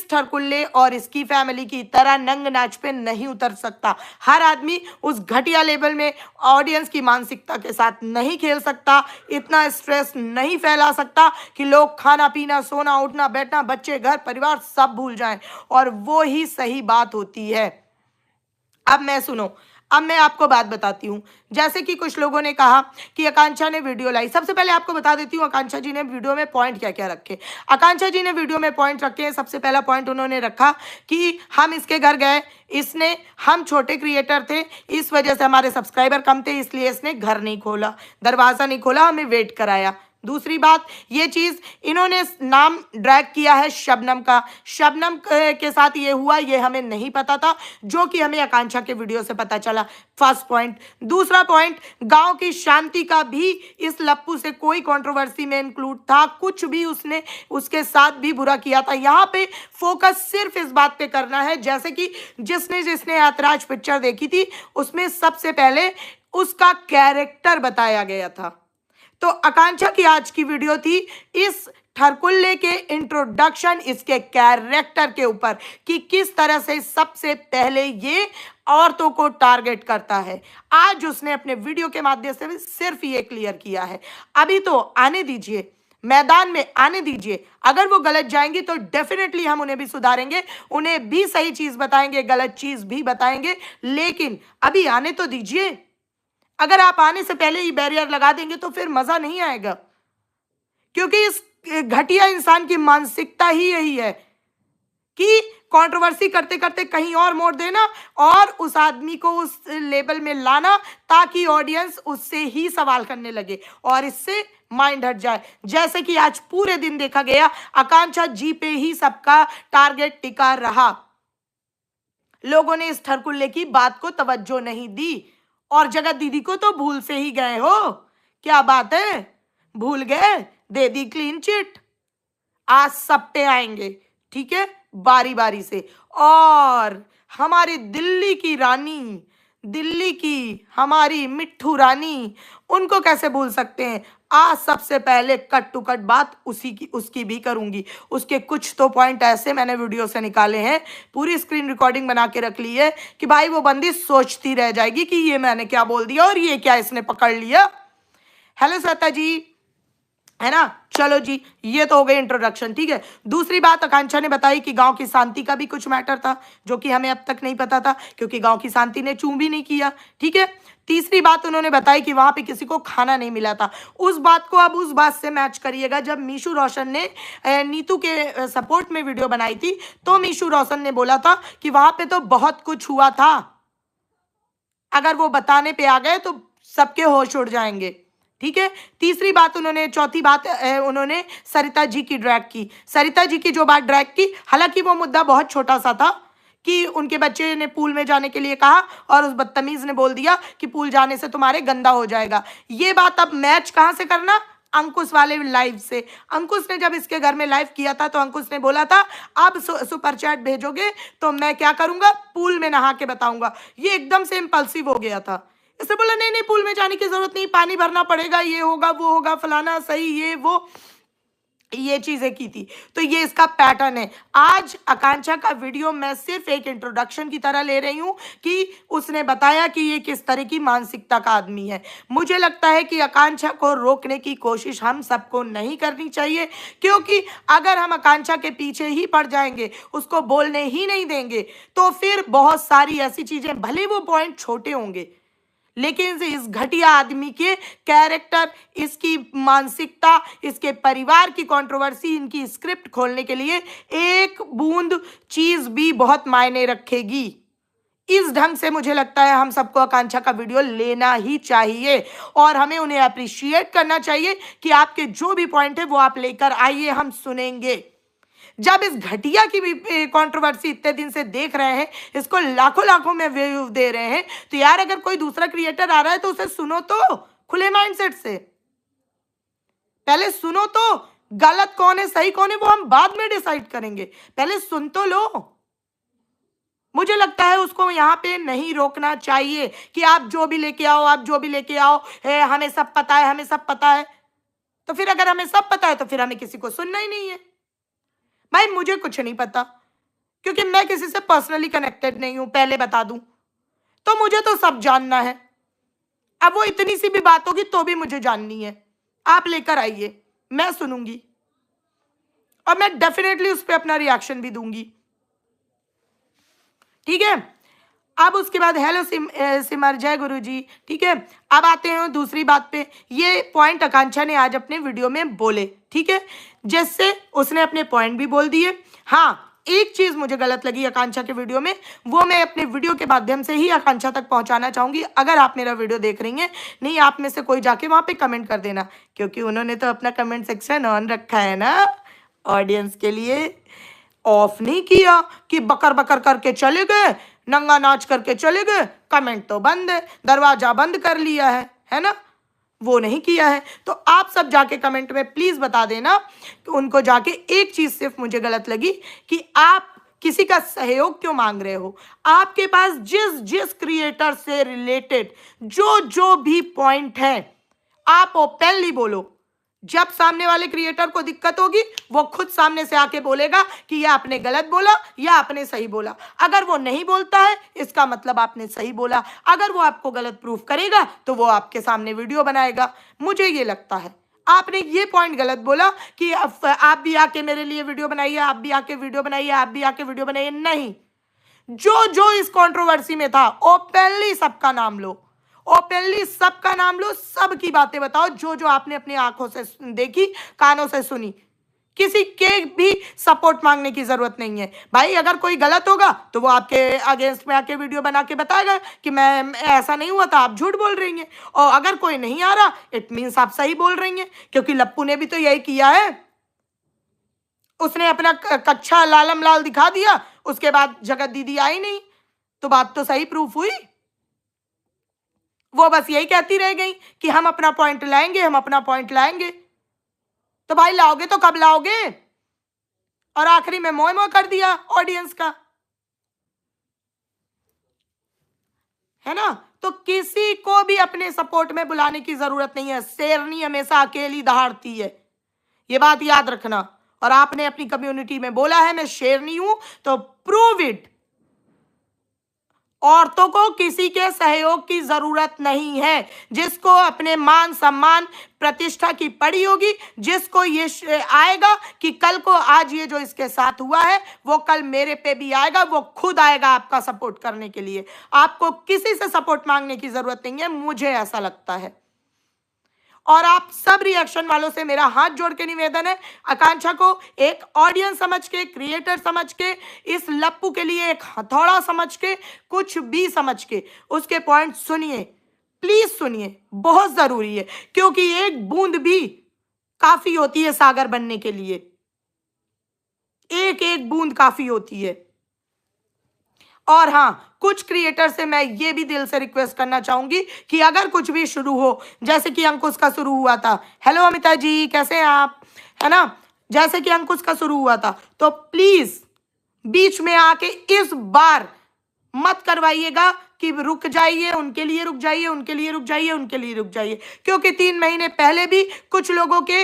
इस ठरकुल्ले और इसकी फैमिली की तरह नंग नाच पे नहीं उतर सकता। हर आदमी उस घटिया लेवल में ऑडियंस की मानसिकता के साथ नहीं खेल सकता, इतना स्ट्रेस नहीं फैला सकता कि लोग खाना पीना सोना उठना बैठना बच्चे घर परिवार सब भूल जाएं। और वो ही सही बात होती है। अब मैं आपको बात बताती हूँ। जैसे कि कुछ लोगों ने कहा कि आकांक्षा ने वीडियो लाई। सबसे पहले आपको बता देती हूँ आकांक्षा जी ने वीडियो में पॉइंट क्या क्या रखे। आकांक्षा जी ने वीडियो में पॉइंट रखे हैं। सबसे पहला पॉइंट उन्होंने रखा कि हम इसके घर गए, इसने हम छोटे क्रिएटर थे, इस वजह से हमारे सब्सक्राइबर कम थे, इसलिए इसने घर नहीं खोला, दरवाजा नहीं खोला, हमें वेट कराया। दूसरी बात, ये चीज इन्होंने नाम ड्रैग किया है शबनम का। शबनम के साथ ये हुआ, ये हमें नहीं पता था, जो कि हमें आकांक्षा के वीडियो से पता चला। First point. दूसरा पॉइंट, गांव की शांति का भी इस लप्पू से कोई कंट्रोवर्सी में इंक्लूड था, कुछ भी उसने उसके साथ भी बुरा किया था। यहाँ पे फोकस सिर्फ इस बात पे करना है, जैसे कि जिसने जिसने ऐतराज पिक्चर देखी थी उसमें सबसे पहले उसका कैरेक्टर बताया गया था। तो आकांक्षा की आज की वीडियो थी इस ठरकुल्ले के इंट्रोडक्शन, इसके कैरेक्टर के ऊपर कि किस तरह से सबसे पहले ये औरतों को टारगेट करता है। आज उसने अपने वीडियो के माध्यम से सिर्फ ये क्लियर किया है। अभी तो आने दीजिए, मैदान में आने दीजिए। अगर वो गलत जाएंगी तो डेफिनेटली हम उन्हें भी सुधारेंगे, उन्हें भी सही चीज बताएंगे, गलत चीज भी बताएंगे, लेकिन अभी आने तो दीजिए। अगर आप आने से पहले ही बैरियर लगा देंगे तो फिर मजा नहीं आएगा, क्योंकि इस घटिया इंसान की मानसिकता ही यही है कि कंट्रोवर्सी करते करते कहीं और मोड़ देना और उस आदमी को उस लेवल में लाना ताकि ऑडियंस उससे ही सवाल करने लगे और इससे माइंड हट जाए। जैसे कि आज पूरे दिन देखा गया, आकांक्षा जी पे ही सबका टारगेट टिका रहा। लोगों ने इस ठरकुल्ले की बात को तवज्जो नहीं दी और जगत दीदी को तो भूल से ही गए हो। क्या बात है, भूल गए? दे दी क्लीन चिट। आज सब पे आएंगे, ठीक है, बारी बारी से। और हमारी दिल्ली की रानी, दिल्ली की हमारी मिट्ठू रानी, उनको कैसे भूल सकते हैं। आज सबसे पहले कट टू कट बात उसकी भी करूंगी। उसके कुछ तो पॉइंट ऐसे मैंने वीडियो से निकाले हैं, पूरी स्क्रीन रिकॉर्डिंग बना के रख ली है कि भाई वो बंदी सोचती रह जाएगी कि ये मैंने क्या बोल दिया और ये क्या इसने पकड़ लिया। हेलो श्वेता जी, है ना। चलो जी, ये तो हो गई इंट्रोडक्शन, ठीक है। दूसरी बात आकांक्षा ने बताई कि गांव की शांति का भी कुछ मैटर था, जो कि हमें अब तक नहीं पता था, क्योंकि गांव की शांति ने चूं भी नहीं किया, ठीक है। तीसरी बात उन्होंने बताई कि वहां पे किसी को खाना नहीं मिला था। उस बात को अब उस बात से मैच करिएगा, जब मीशू रोशन ने नीतू के सपोर्ट में वीडियो बनाई थी तो मीशू रोशन ने बोला था कि वहां पे तो बहुत कुछ हुआ था, अगर वो बताने पे आ गए तो सबके होश उड़ जाएंगे, ठीक है। तीसरी बात उन्होंने, चौथी बात उन्होंने सरिता जी की ड्रैग की। सरिता जी की जो बात ड्रैग की, हालांकि वो मुद्दा बहुत छोटा सा था कि उनके बच्चे ने पूल में जाने के लिए कहा और उस बदतमीज ने बोल दिया कि पूल जाने से तुम्हारे गंदा हो जाएगा। ये बात अब मैच कहां से करना, अंकुश वाले लाइव से। अंकुश ने जब इसके घर में लाइव किया था तो अंकुश ने बोला था आप सुपर चैट भेजोगे तो मैं क्या करूंगा, पूल में नहा के बताऊंगा। ये एकदम से इम्पल्सिव हो गया था। इसने बोला नहीं नहीं पूल में जाने की जरूरत नहीं, पानी भरना पड़ेगा, ये होगा वो होगा फलाना सही, ये वो, ये चीजें की थी। तो ये इसका पैटर्न है। आज आकांक्षा का वीडियो मैं सिर्फ एक इंट्रोडक्शन की तरह ले रही हूं कि उसने बताया कि ये किस तरह की मानसिकता का आदमी है। मुझे लगता है कि आकांक्षा को रोकने की कोशिश हम सबको नहीं करनी चाहिए, क्योंकि अगर हम आकांक्षा के पीछे ही पड़ जाएंगे, उसको बोलने ही नहीं देंगे, तो फिर बहुत सारी ऐसी चीजें, भले वो पॉइंट छोटे होंगे लेकिन इस घटिया आदमी के कैरेक्टर, इसकी मानसिकता, इसके परिवार की कंट्रोवर्सी, इनकी स्क्रिप्ट खोलने के लिए एक बूंद चीज भी बहुत मायने रखेगी। इस ढंग से मुझे लगता है हम सबको आकांक्षा का वीडियो लेना ही चाहिए और हमें उन्हें अप्रिशिएट करना चाहिए कि आपके जो भी पॉइंट है वो आप लेकर आइए, हम सुनेंगे। जब इस घटिया की भी कंट्रोवर्सी इतने दिन से देख रहे हैं, इसको लाखों लाखों में व्यू दे रहे हैं, तो यार अगर कोई दूसरा क्रिएटर आ रहा है तो उसे सुनो तो खुले माइंडसेट से, पहले सुनो तो। गलत कौन है सही कौन है वो हम बाद में डिसाइड करेंगे, पहले सुन तो लो। मुझे लगता है उसको यहाँ पे नहीं रोकना चाहिए कि आप जो भी लेके आओ, आप जो भी लेके आओ, हमें सब पता है, हमें सब पता है। तो फिर अगर हमें सब पता है तो फिर हमें किसी को सुनना ही नहीं है। भाई मुझे कुछ नहीं पता, क्योंकि मैं किसी से पर्सनली कनेक्टेड नहीं हूं, पहले बता दूं। तो मुझे तो सब जानना है। अब वो इतनी सी भी बात होगी तो भी मुझे जाननी है। आप लेकर आइए, मैं सुनूंगी और मैं डेफिनेटली उस पर अपना रिएक्शन भी दूंगी। ठीक है। अब उसके बाद हेलो सिमर, जय गुरु जी। ठीक है, अब आते हैं दूसरी बात पे। ये पॉइंट आकांक्षा ने आज अपने वीडियो में बोले, ठीक है, जिससे उसने अपने पॉइंट भी बोल दिए। हाँ, एक चीज मुझे गलत लगी आकांक्षा के वीडियो में, वो मैं अपने वीडियो के माध्यम से ही आकांक्षा तक पहुंचाना चाहूंगी। अगर आप मेरा वीडियो देख रही हैं, नहीं आप में से कोई जाके वहां पे कमेंट कर देना, क्योंकि उन्होंने तो अपना कमेंट सेक्शन ऑन रखा है ना ऑडियंस के लिए। ऑफ नहीं किया कि बकर बकर करके चले गए, नंगा नाच करके चले गए, कमेंट तो बंद है, दरवाजा बंद कर लिया है ना, वो नहीं किया है। तो आप सब जाके कमेंट में प्लीज बता देना कि उनको जाके एक चीज सिर्फ मुझे गलत लगी कि आप किसी का सहयोग क्यों मांग रहे हो। आपके पास जिस जिस क्रिएटर से रिलेटेड जो जो भी पॉइंट है, आप ओपनली बोलो। जब सामने वाले क्रिएटर को दिक्कत होगी, वो खुद सामने से आके बोलेगा कि ये आपने गलत बोला या आपने सही बोला। अगर वो नहीं बोलता है, इसका मतलब आपने सही बोला। अगर वो आपको गलत प्रूफ करेगा तो वो आपके सामने वीडियो बनाएगा। मुझे ये लगता है आपने ये पॉइंट गलत बोला कि आप भी आके मेरे लिए वीडियो बनाइए, आप भी आके वीडियो बनाइए, आप भी आके वीडियो बनाइए। नहीं, जो जो इस कंट्रोवर्सी में था, ओपनली सबका नाम लो, ओपनली सबका नाम लो, सबकी बातें बताओ, जो जो आपने अपनी आंखों से देखी, कानों से सुनी। किसी के भी सपोर्ट मांगने की जरूरत नहीं है भाई। अगर कोई गलत होगा तो वो आपके अगेंस्ट में आके वीडियो बना के बताएगा कि मैं ऐसा नहीं हुआ था, आप झूठ बोल रही हैं। और अगर कोई नहीं आ रहा, इट मीन्स आप सही बोल रही हैं, क्योंकि लप्पू ने भी तो यही किया है। उसने अपना कच्चा लालम लाल दिखा दिया, उसके बाद जगत दीदी आई नहीं, तो बात तो सही प्रूफ हुई। वो बस यही कहती रह गई कि हम अपना पॉइंट लाएंगे, हम अपना पॉइंट लाएंगे। तो भाई लाओगे तो कब लाओगे? और आखिरी में मोह मोह कर दिया ऑडियंस का, है ना। तो किसी को भी अपने सपोर्ट में बुलाने की जरूरत नहीं है। शेरनी हमेशा अकेली दहाड़ती है, ये बात याद रखना। और आपने अपनी कम्युनिटी में बोला है मैं शेरनी हूं, तो प्रूव इट। औरतों को किसी के सहयोग की जरूरत नहीं है। जिसको अपने मान सम्मान प्रतिष्ठा की पड़ी होगी, जिसको ये आएगा कि कल को आज ये जो इसके साथ हुआ है वो कल मेरे पे भी आएगा, वो खुद आएगा आपका सपोर्ट करने के लिए। आपको किसी से सपोर्ट मांगने की जरूरत नहीं है, मुझे ऐसा लगता है। और आप सब रिएक्शन वालों से मेरा हाथ जोड़ के निवेदन है, आकांक्षा को एक ऑडियंस समझ के, क्रिएटर समझ के, इस लप्पू के लिए एक हथौड़ा समझ के, कुछ भी समझ के उसके पॉइंट सुनिए, प्लीज सुनिए, बहुत जरूरी है। क्योंकि एक बूंद भी काफी होती है सागर बनने के लिए, एक एक बूंद काफी होती है। और हाँ, कुछ क्रिएटर से मैं ये भी दिल से रिक्वेस्ट करना चाहूंगी कि अगर कुछ भी शुरू हो, जैसे कि अंकुश का शुरू हुआ था, हेलो अमिता जी कैसे हैं आप, है ना, जैसे कि अंकुश का शुरू हुआ था, तो प्लीज बीच में आके इस बार मत करवाइएगा कि रुक जाइए, उनके लिए रुक जाइए, उनके लिए रुक जाइए, उनके लिए रुक जाइए। क्योंकि 3 महीने पहले भी कुछ लोगों के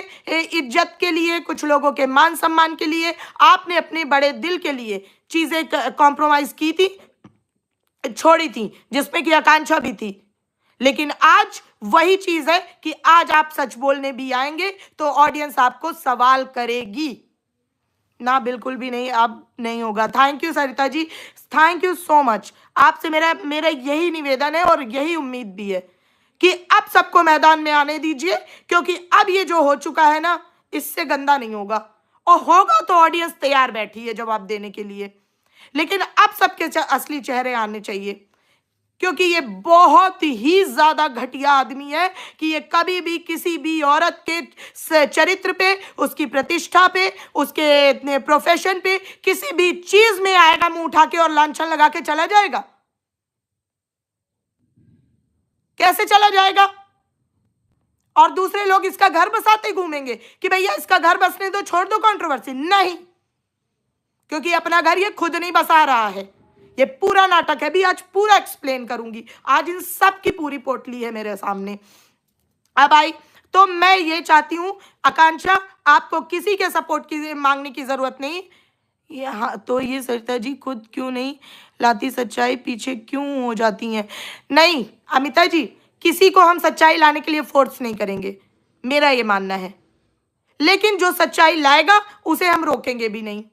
इज्जत के लिए, कुछ लोगों के मान सम्मान के लिए आपने अपने बड़े दिल के लिए चीजें कॉम्प्रोमाइज की थी, छोड़ी थी, जिसमें कि आकांक्षा भी थी। लेकिन आज वही चीज है कि आज आप सच बोलने भी आएंगे तो ऑडियंस आपको सवाल करेगी ना, बिल्कुल भी नहीं, अब नहीं होगा। Thank you Sarita ji, thank you so much. आपसे मेरा यही निवेदन है और यही उम्मीद भी है कि अब सबको मैदान में आने दीजिए, क्योंकि अब ये जो हो चुका है ना, इससे गंदा नहीं होगा। और होगा तो ऑडियंस तैयार बैठी है जवाब देने के लिए। लेकिन अब सबके असली चेहरे आने चाहिए, क्योंकि ये बहुत ही ज्यादा घटिया आदमी है कि ये कभी भी किसी भी औरत के चरित्र पे, उसकी प्रतिष्ठा पे, उसके प्रोफेशन पे, किसी भी चीज में आएगा मुंह उठा के और लांछन लगा के चला जाएगा। कैसे चला जाएगा? और दूसरे लोग इसका घर बसाते घूमेंगे कि भैया इसका घर बसने दो, छोड़ दो कंट्रोवर्सी। नहीं, क्योंकि अपना घर ये खुद नहीं बसा रहा है, ये पूरा नाटक है। भी आज पूरा एक्सप्लेन करूंगी, आज इन सब की पूरी पोटली है मेरे सामने। अब आई तो मैं ये चाहती हूं आकांक्षा, आपको किसी के सपोर्ट की मांगने की जरूरत नहीं। ये हाँ, तो ये सरिता जी खुद क्यों नहीं लाती, सच्चाई पीछे क्यों हो जाती हैं? नहीं अमिता जी, किसी को हम सच्चाई लाने के लिए फोर्स नहीं करेंगे, मेरा ये मानना है। लेकिन जो सच्चाई लाएगा उसे हम रोकेंगे भी नहीं,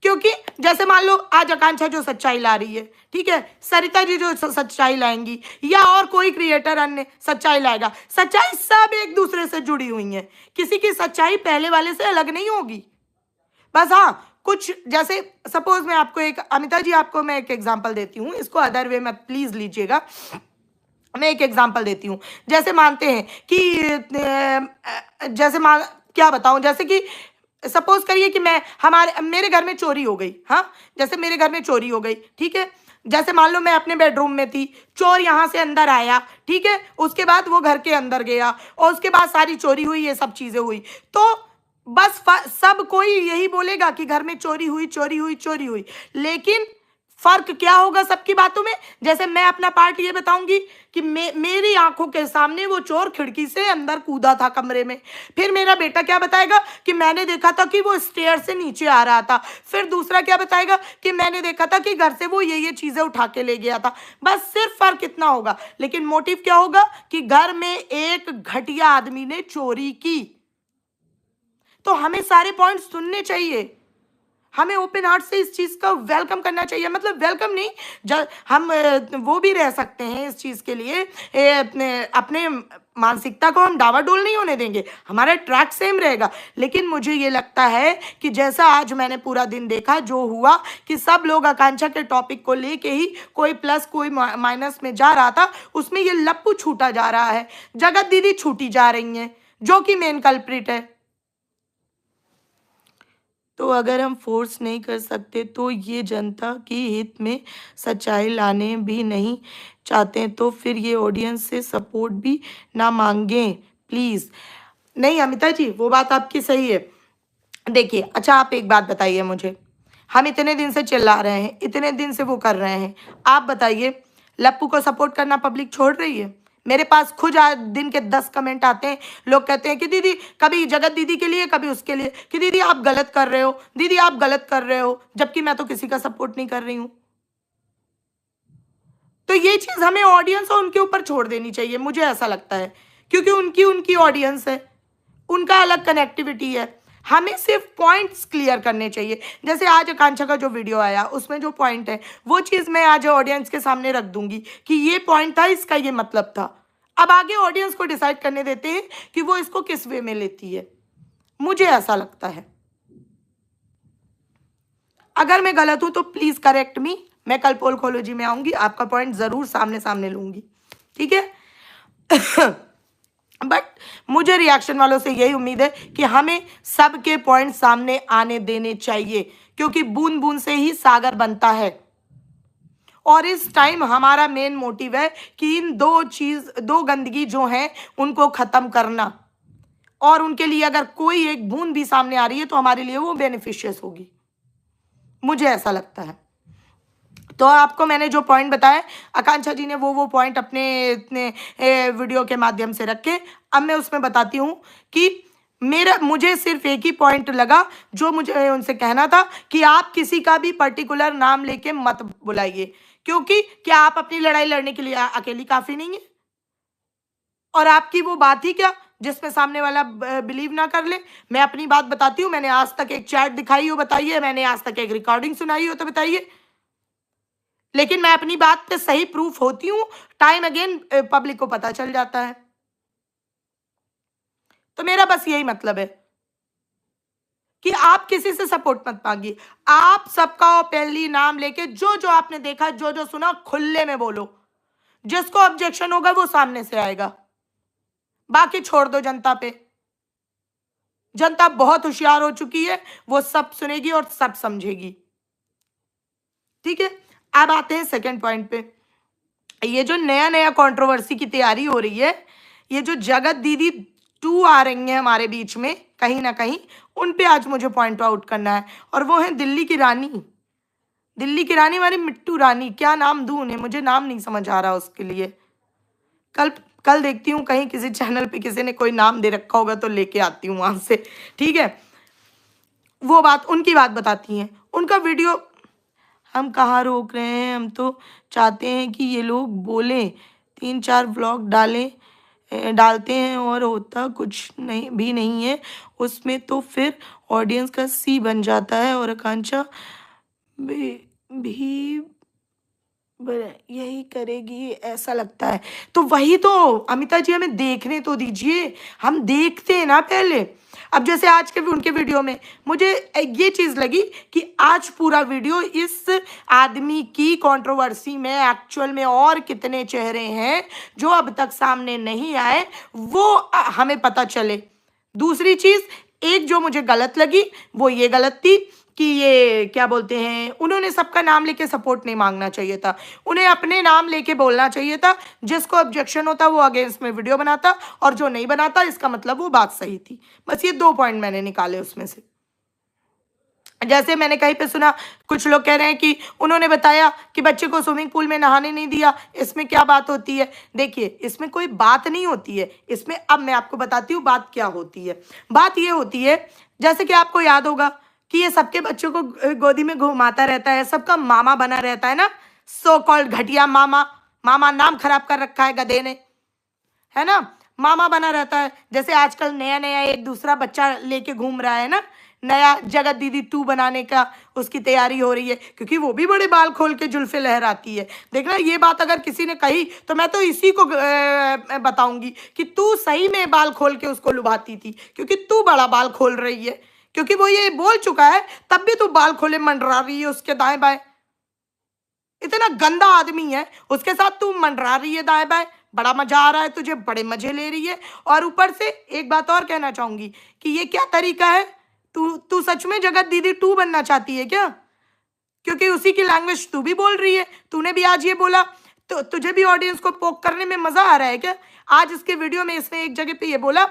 क्योंकि जैसे मान लो आज आकांक्षा जो सच्चाई ला रही है, ठीक है, सरिता जी जो सच्चाई लाएंगी, या और कोई क्रिएटर अन्य सच्चाई लाएगा, सच्चाई सब एक दूसरे से जुड़ी हुई है, किसी की सच्चाई पहले वाले से अलग नहीं होगी। बस हाँ, कुछ जैसे सपोज मैं आपको एक, अमिता जी आपको मैं एक एग्जांपल देती हूँ, इसको अदर वे में प्लीज लीजिएगा। मैं एक एग्जांपल देती हूँ, जैसे मानते हैं कि जैसे मान क्या बताऊं, जैसे कि सपोज करिए कि मेरे घर में चोरी हो गई, हाँ, जैसे मेरे घर में चोरी हो गई, ठीक है, जैसे मान लो मैं अपने बेडरूम में थी, चोर यहाँ से अंदर आया, ठीक है, उसके बाद वो घर के अंदर गया और उसके बाद सारी चोरी हुई, ये सब चीजें हुई, तो बस सब कोई यही बोलेगा कि घर में चोरी हुई, चोरी हुई, चोरी हुई, लेकिन फर्क क्या होगा सबकी बातों में? जैसे मैं अपना पार्ट ये बताऊंगी कि मेरी आंखों के सामने वो चोर खिड़की से अंदर कूदा था कमरे में, फिर मेरा बेटा क्या बताएगा कि मैंने देखा था कि वो स्टेयर से नीचे आ रहा था, फिर दूसरा क्या बताएगा कि मैंने देखा था कि घर से वो ये चीजें उठा के ले गया था। बस सिर्फ फर्क इतना होगा, लेकिन मोटिव क्या होगा कि घर में एक घटिया आदमी ने चोरी की। तो हमें सारे पॉइंट सुनने चाहिए, हमें ओपन हार्ट से इस चीज का वेलकम करना चाहिए, मतलब वेलकम नहीं, हम वो भी रह सकते हैं इस चीज के लिए, अपने मानसिकता को हम डावाडोल नहीं होने देंगे, हमारा ट्रैक सेम रहेगा। लेकिन मुझे ये लगता है कि जैसा आज मैंने पूरा दिन देखा, जो हुआ कि सब लोग आकांक्षा के टॉपिक को लेके ही कोई प्लस कोई माइनस में जा रहा था, उसमें ये लप्पू छूटा जा रहा है, जगत दीदी छूटी जा रही हैं, जो कि मेन कल्प्रिट है। तो अगर हम फोर्स नहीं कर सकते तो ये जनता की हित में सच्चाई लाने भी नहीं चाहते, तो फिर ये ऑडियंस से सपोर्ट भी ना मांगें प्लीज़। नहीं अमिता जी, वो बात आपकी सही है। देखिए, अच्छा आप एक बात बताइए मुझे, हम इतने दिन से चिल्ला रहे हैं, इतने दिन से वो कर रहे हैं, आप बताइए लप्पू को सपोर्ट करना पब्लिक छोड़ रही है? मेरे पास खुद आज दिन के 10 कमेंट आते हैं, लोग कहते हैं कि दीदी, कभी जगत दीदी के लिए, कभी उसके लिए, कि दीदी आप गलत कर रहे हो, दीदी आप गलत कर रहे हो, जबकि मैं तो किसी का सपोर्ट नहीं कर रही हूं। तो ये चीज हमें ऑडियंस और उनके ऊपर छोड़ देनी चाहिए, मुझे ऐसा लगता है, क्योंकि उनकी उनकी ऑडियंस है, उनका अलग कनेक्टिविटी है, हमें सिर्फ पॉइंट्स क्लियर करने चाहिए। जैसे आज आकांक्षा का जो वीडियो आया, उसमें जो पॉइंट है, वो चीज़ मैं आज ऑडियंस के सामने रख दूंगी कि ये पॉइंट था, इसका ये मतलब था। अब आगे ऑडियंस को डिसाइड करने देते हैं कि वो इसको किस वे में लेती है, मुझे ऐसा लगता है। अगर मैं गलत हूं तो प्लीज करेक्ट मी, मैं कल पोलकोलॉजी में आऊंगी, आपका पॉइंट जरूर सामने सामने लूंगी, ठीक है। बट मुझे रिएक्शन वालों से यही उम्मीद है कि हमें सबके पॉइंट सामने आने देने चाहिए, क्योंकि बूंद बूंद से ही सागर बनता है। और इस टाइम हमारा मेन मोटिव है कि इन दो गंदगी जो है उनको खत्म करना, और उनके लिए अगर कोई एक बूंद भी सामने आ रही है तो हमारे लिए वो बेनिफिशियस होगी, मुझे ऐसा लगता है। तो आपको मैंने जो पॉइंट बताए, आकांक्षा जी ने वो पॉइंट अपने वीडियो के माध्यम से रखे। अब मैं उसमें बताती हूँ कि मुझे सिर्फ एक ही पॉइंट लगा जो मुझे उनसे कहना था कि आप किसी का भी पर्टिकुलर नाम लेके मत बुलाइए, क्योंकि क्या आप अपनी लड़ाई लड़ने के लिए अकेली काफी नहीं है? और आपकी वो बात ही क्या जिसमें सामने वाला बिलीव ना कर ले। मैं अपनी बात बताती हूँ, मैंने आज तक एक चैट दिखाई हो बताइए, मैंने आज तक एक रिकॉर्डिंग सुनाई हो तो बताइए, लेकिन मैं अपनी बात पे सही प्रूफ होती हूँ, टाइम अगेन पब्लिक को पता चल जाता है। तो मेरा बस यही मतलब है कि आप किसी से सपोर्ट मत मांगिए, आप सबका ओपनली नाम लेके जो जो आपने देखा, जो जो सुना, खुले में बोलो, जिसको ऑब्जेक्शन होगा वो सामने से आएगा, बाकी छोड़ दो जनता पे। जनता बहुत होशियार हो चुकी है, वो सब सुनेगी और सब समझेगी, ठीक है। अब आते हैं सेकंड पॉइंट पे। ये जो नया नया कंट्रोवर्सी की तैयारी हो रही है, ये जो जगत दीदी 2 आ रही हैं हमारे बीच में कहीं ना कहीं, उन पे आज मुझे पॉइंट आउट करना है, और वो है दिल्ली की रानी। दिल्ली की रानी हमारी मिट्टू रानी, क्या नाम दूं उन्हें, मुझे नाम नहीं समझ आ रहा उसके लिए। कल देखती हूँ कहीं किसी चैनल पे किसी ने कोई नाम दे रखा होगा तो लेके आती हूँ वहां से, ठीक है। वो बात, उनकी बात बताती हैं, उनका वीडियो। हम कहाँ रोक रहे हैं, हम तो चाहते हैं कि ये लोग बोलें, 3-4 व्लॉग डालते हैं और होता कुछ नहीं भी नहीं है उसमें, तो फिर ऑडियंस का सी बन जाता है। और आकांक्षा भी यही करेगी ऐसा लगता है। तो वही तो अमिता जी, हमें देखने तो दीजिए, हम देखते हैं ना पहले। अब जैसे आज के उनके वीडियो में मुझे ये चीज लगी कि आज पूरा वीडियो इस आदमी की कंट्रोवर्सी में एक्चुअल में और कितने चेहरे हैं जो अब तक सामने नहीं आए, वो हमें पता चले। दूसरी चीज एक जो मुझे गलत लगी वो ये गलत थी कि ये क्या बोलते हैं, उन्होंने सबका नाम लेके सपोर्ट नहीं मांगना चाहिए था, उन्हें अपने नाम लेके बोलना चाहिए था। जिसको ऑब्जेक्शन होता वो अगेंस्ट में वीडियो बनाता, और जो नहीं बनाता इसका मतलब वो बात सही थी। बस ये 2 पॉइंट मैंने निकाले उसमें से। जैसे मैंने कहीं पे सुना, कुछ लोग कह रहे हैं कि उन्होंने बताया कि बच्चे को स्विमिंग पूल में नहाने नहीं दिया, इसमें क्या बात होती है। देखिए, इसमें कोई बात नहीं होती है, इसमें अब मैं आपको बताती हूँ बात क्या होती है। बात ये होती है, जैसे कि आपको याद होगा कि ये सबके बच्चों को गोदी में घुमाता रहता है, सबका मामा बना रहता है ना, सो कॉल्ड घटिया मामा। मामा नाम खराब कर रखा है गधे ने, है ना, मामा बना रहता है। जैसे आजकल नया नया एक दूसरा बच्चा लेके घूम रहा है ना, नया जगत दीदी 2 बनाने का उसकी तैयारी हो रही है, क्योंकि वो भी बड़े बाल खोल के जुल्फे लहराती है। देखना, ये बात अगर किसी ने कही तो मैं तो इसी को बताऊंगी कि तू सही में बाल खोल के उसको लुभाती थी, क्योंकि तू बड़ा बाल खोल रही है, क्योंकि वो ये बोल चुका है तब भी तू बाल खोले मंडरा रही है उसके दाएं बाएं। इतना गंदा आदमी है, उसके साथ तू मंडरा रही है दाएं बाएं, बड़ा मजा आ रहा है तुझे, बड़े मजे ले रही है। और ऊपर से एक बात और कहना चाहूंगी कि ये क्या तरीका है, तू तू सच में जगत दीदी 2 बनना चाहती है क्या? क्योंकि उसी की लैंग्वेज तू भी बोल रही है, तूने भी आज ये बोला, तो तुझे भी ऑडियंस को पोक करने में मजा आ रहा है क्या? आज इसके वीडियो में इसने एक जगह पे ये बोला,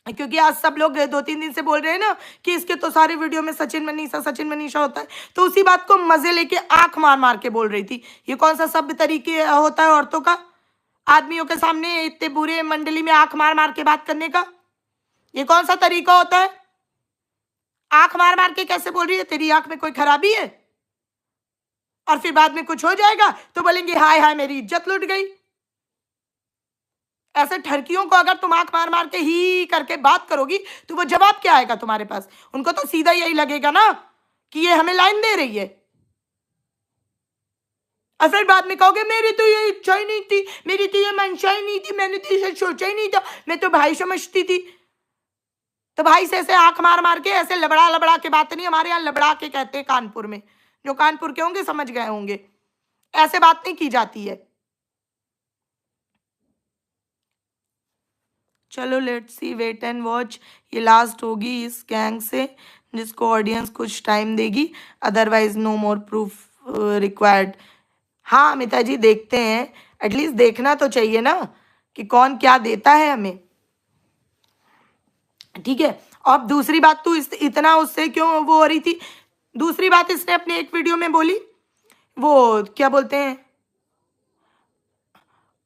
क्योंकि आज सब लोग 2-3 दिन से बोल रहे हैं ना कि इसके तो सारे वीडियो में सचिन मनीषा होता है, तो उसी बात को मजे लेके आंख मार मार के बोल रही थी। ये कौन सा सभ्य तरीके होता है औरतों का, आदमियों के सामने इतने बुरे मंडली में आंख मार मार के बात करने का? ये कौन सा तरीका होता है? आंख मार मार के कैसे बोल रही है? तेरी आंख में कोई खराबी है? और फिर बाद में कुछ हो जाएगा तो बोलेंगे हाय हाय मेरी इज्जत लुट गई। ऐसे ठरकियों को अगर तुम आंख मार मार के ही करके बात करोगी तो वो जवाब क्या आएगा तुम्हारे पास? उनको तो सीधा यही लगेगा ना कि ये हमें लाइन दे रही है, और फिर बाद में कहोगे मेरी तो ये इच्छा ही नहीं थी, मेरी तो ये मंशा ही नहीं थी, मैंने तो इसे सोचा ही नहीं था, मैं तो भाई समझती थी। तो भाई से ऐसे आंख मार मार के ऐसे लबड़ा लबड़ा के बात नहीं, हमारे यहाँ लबड़ा के कहते हैं कानपुर में, जो कानपुर के होंगे समझ गए होंगे, ऐसे बात नहीं की जाती है। चलो let's see, wait and watch, ये लास्ट होगी इस गैंग से, जिसको ऑडियंस कुछ टाइम देगी, otherwise no more proof required. हाँ अमिता जी, देखते हैं, एटलीस्ट देखना तो चाहिए ना कि कौन क्या देता है हमें, ठीक है। अब दूसरी बात, तू इतना उससे क्यों वो हो रही थी? दूसरी बात इसने अपने एक वीडियो में बोली, वो क्या बोलते हैं,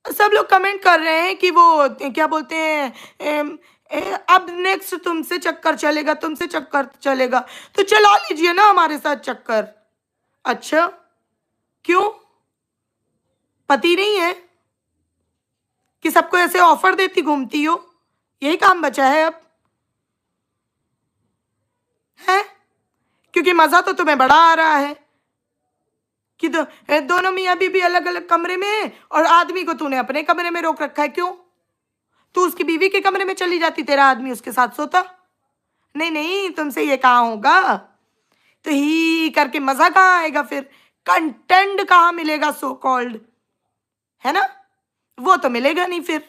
सब लोग कमेंट कर रहे हैं कि वो क्या बोलते हैं, अब नेक्स्ट तुमसे चक्कर चलेगा, तुमसे चक्कर चलेगा, तो चला लीजिए ना हमारे साथ चक्कर। अच्छा, क्यों? पति नहीं है कि सबको ऐसे ऑफर देती घूमती हो? यही काम बचा है अब, है? क्योंकि मजा तो तुम्हें बड़ा आ रहा है कि दोनों मियाँ बीबी अलग अलग कमरे में है, और आदमी को तूने अपने कमरे में रोक रखा है। क्यों? तू उसकी बीवी के कमरे में चली जाती, तेरा आदमी उसके साथ सोता। नहीं नहीं, तुमसे ये कहाँ होगा, तो ही करके मजा कहाँ आएगा? फिर कंटेंट कहाँ मिलेगा सो कॉल्ड, है ना? वो तो मिलेगा नहीं। फिर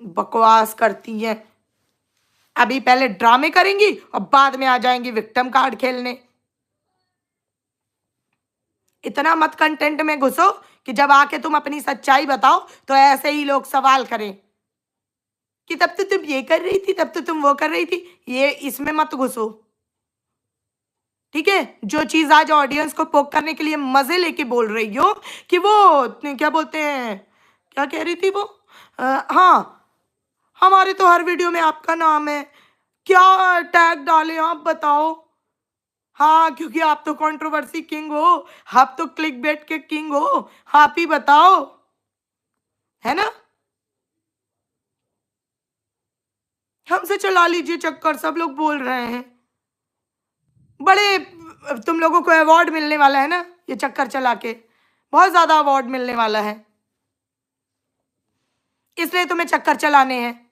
बकवास करती है, अभी पहले ड्रामे करेंगी और बाद में आ जाएंगी विक्टिम कार्ड खेलने। इतना मत कंटेंट में घुसो कि जब आके तुम अपनी सच्चाई बताओ तो ऐसे ही लोग सवाल करें कि तब तो तुम ये कर रही थी, तब तो तुम वो कर रही थी। ये इसमें मत घुसो, ठीक है? जो चीज आज ऑडियंस को पोक करने के लिए मजे लेके बोल रही हो कि वो क्या बोलते हैं, क्या कह रही थी वो, हाँ हमारे तो हर वीडियो में आपका नाम है, क्या टैग डाले आप बताओ। हाँ, क्योंकि आप तो कंट्रोवर्सी किंग हो, आप तो क्लिक बेट के किंग हो, आप ही बताओ, है ना। हमसे चला लीजिए चक्कर, सब लोग बोल रहे हैं। बड़े तुम लोगों को अवार्ड मिलने वाला है ना ये चक्कर चला के, बहुत ज्यादा अवार्ड मिलने वाला है, इसलिए तुम्हें चक्कर चलाने हैं।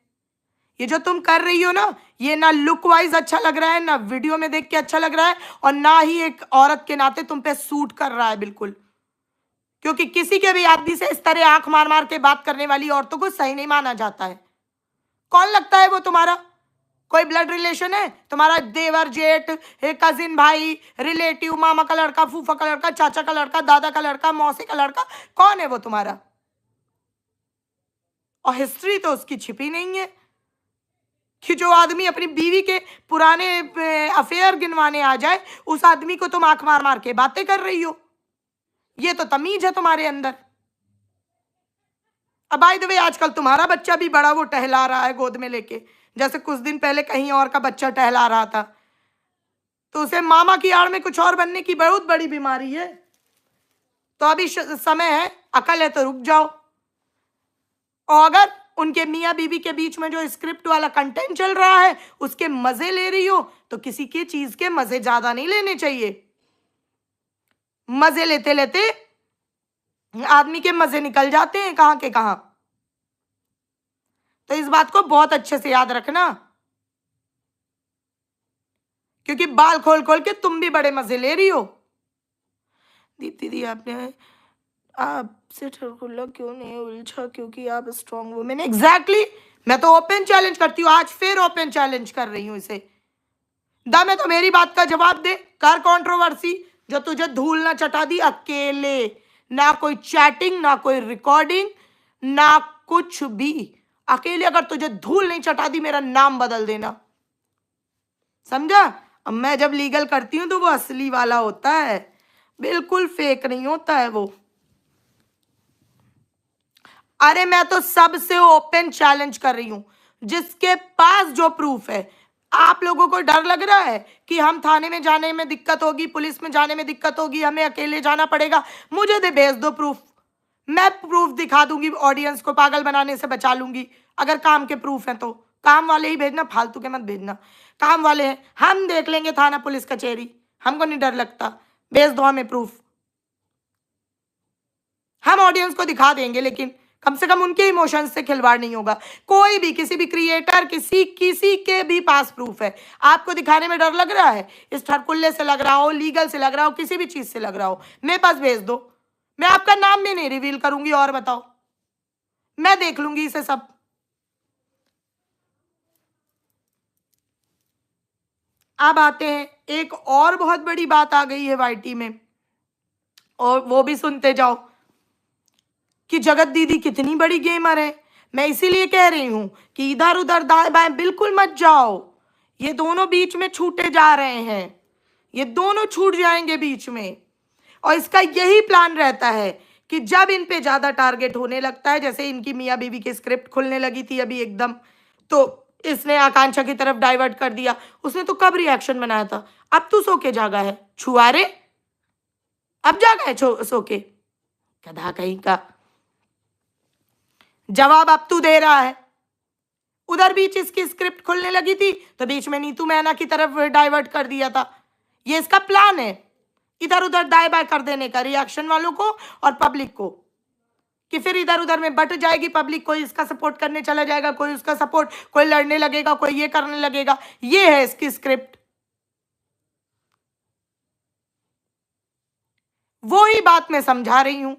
ये जो तुम कर रही हो ना, ये ना लुक वाइज अच्छा लग रहा है, ना वीडियो में देख के अच्छा लग रहा है, और ना ही एक औरत के नाते तुम पे सूट कर रहा है बिल्कुल। क्योंकि किसी के भी आदमी से इस तरह आंख मार मार के बात करने वाली औरतों को सही नहीं माना जाता है। कौन लगता है वो तुम्हारा? कोई ब्लड रिलेशन है तुम्हारा? देवर, जेठ, कजिन, भाई, रिलेटिव, मामा का लड़का, फूफा का लड़का, चाचा का लड़का, दादा का लड़का, मौसी का लड़का, कौन है वो तुम्हारा? और हिस्ट्री तो उसकी छिपी नहीं है कि जो आदमी अपनी बीवी के पुराने अफेयर गिनवाने आ जाए, उस आदमी को तुम आंख मार मार के बातें कर रही हो। ये तो तमीज है तुम्हारे अंदर। अब बाय द वे, आजकल तुम्हारा बच्चा भी बड़ा वो टहला रहा है गोद में लेके, जैसे कुछ दिन पहले कहीं और का बच्चा टहला रहा था। तो उसे मामा की आड़ में कुछ और बनने की बहुत बड़ी बीमारी है। तो अभी समय है, अकल है तो रुक जाओ। और अगर उनके मियाँ बीवी के बीच में जो स्क्रिप्ट वाला कंटेंट चल रहा है उसके मजे ले रही हो, तो किसी की चीज के मजे ज्यादा नहीं लेने चाहिए। मजे लेते लेते आदमी के मजे निकल जाते हैं कहां के कहां। तो इस बात को बहुत अच्छे से याद रखना, क्योंकि बाल खोल खोल के तुम भी बड़े मजे ले रही हो। दीप्ति दी, आपसे ठरकुल्ला क्यों नहीं उलझा? क्योंकि आप स्ट्रॉन्ग वुमेन। एग्जैक्टली, मैं तो ओपन चैलेंज करती हूँ, आज फिर ओपन चैलेंज कर रही हूँ इसे। दा मैं तो मेरी बात का जवाब दे, कर कंट्रोवर्सी। जो तुझे धूल ना चटा दी अकेले, ना कोई चैटिंग, ना कोई रिकॉर्डिंग, ना कुछ भी, अकेले अगर तुझे धूल नहीं चटा दी, मेरा नाम बदल देना, समझा। अब मैं जब लीगल करती हूं तो वो असली वाला होता है, बिल्कुल फेक नहीं होता है वो। अरे मैं तो सबसे ओपन चैलेंज कर रही हूं, जिसके पास जो प्रूफ है। आप लोगों को डर लग रहा है कि हम थाने में जाने में दिक्कत होगी, पुलिस में जाने में दिक्कत होगी, हमें अकेले जाना पड़ेगा। मुझे दे भेज दो प्रूफ, मैं प्रूफ दिखा दूंगी, ऑडियंस को पागल बनाने से बचा लूंगी। अगर काम के प्रूफ हैं तो काम वाले ही भेजना, फालतू के मत भेजना। काम वाले हैं, हम देख लेंगे थाना पुलिस कचहरी, हमको नहीं डर लगता। भेज दो हमें प्रूफ, हम ऑडियंस को दिखा देंगे, लेकिन कम से कम उनके इमोशंस से खिलवाड़ नहीं होगा। कोई भी, किसी भी क्रिएटर, किसी के भी पास प्रूफ है, आपको दिखाने में डर लग रहा है, इस ठरकुल्ले से लग रहा हो, लीगल से लग रहा हो, किसी भी चीज से लग रहा हो, मेरे पास भेज दो। मैं आपका नाम भी नहीं रिवील करूंगी, और बताओ, मैं देख लूंगी इसे सब। अब आते हैं, एक और बहुत बड़ी बात आ गई है वाईटी में, और वो भी सुनते जाओ कि जगत दीदी कितनी बड़ी गेमर है। मैं इसीलिए कह रही हूं कि इधर उधर दाएं बाएं बिल्कुल मत जाओ, ये दोनों बीच में छूटे जा रहे हैं, ये दोनों छूट जाएंगे बीच में। और इसका यही प्लान रहता है कि जब इन पे ज्यादा टारगेट होने लगता है, जैसे इनकी मियाँ बीवी की स्क्रिप्ट खुलने लगी थी अभी एकदम, तो इसने आकांक्षा की तरफ डाइवर्ट कर दिया। उसने तो कब रिएक्शन बनाया था, अब तू सो के जागा है छुआरे, अब जागा है सो के, गधा कहीं का। जवाब अब तू दे रहा है। उधर बीच इसकी स्क्रिप्ट खुलने लगी थी तो बीच में नीतू मैना की तरफ डाइवर्ट कर दिया था। ये इसका प्लान है, इधर उधर दाएं बाएं कर देने का, रिएक्शन वालों को और पब्लिक को, कि फिर इधर उधर में बट जाएगी पब्लिक। कोई इसका सपोर्ट करने चला जाएगा, कोई उसका सपोर्ट, कोई लड़ने लगेगा, कोई ये करने लगेगा। ये है इसकी स्क्रिप्ट। वो ही बात मैं समझा रही हूं।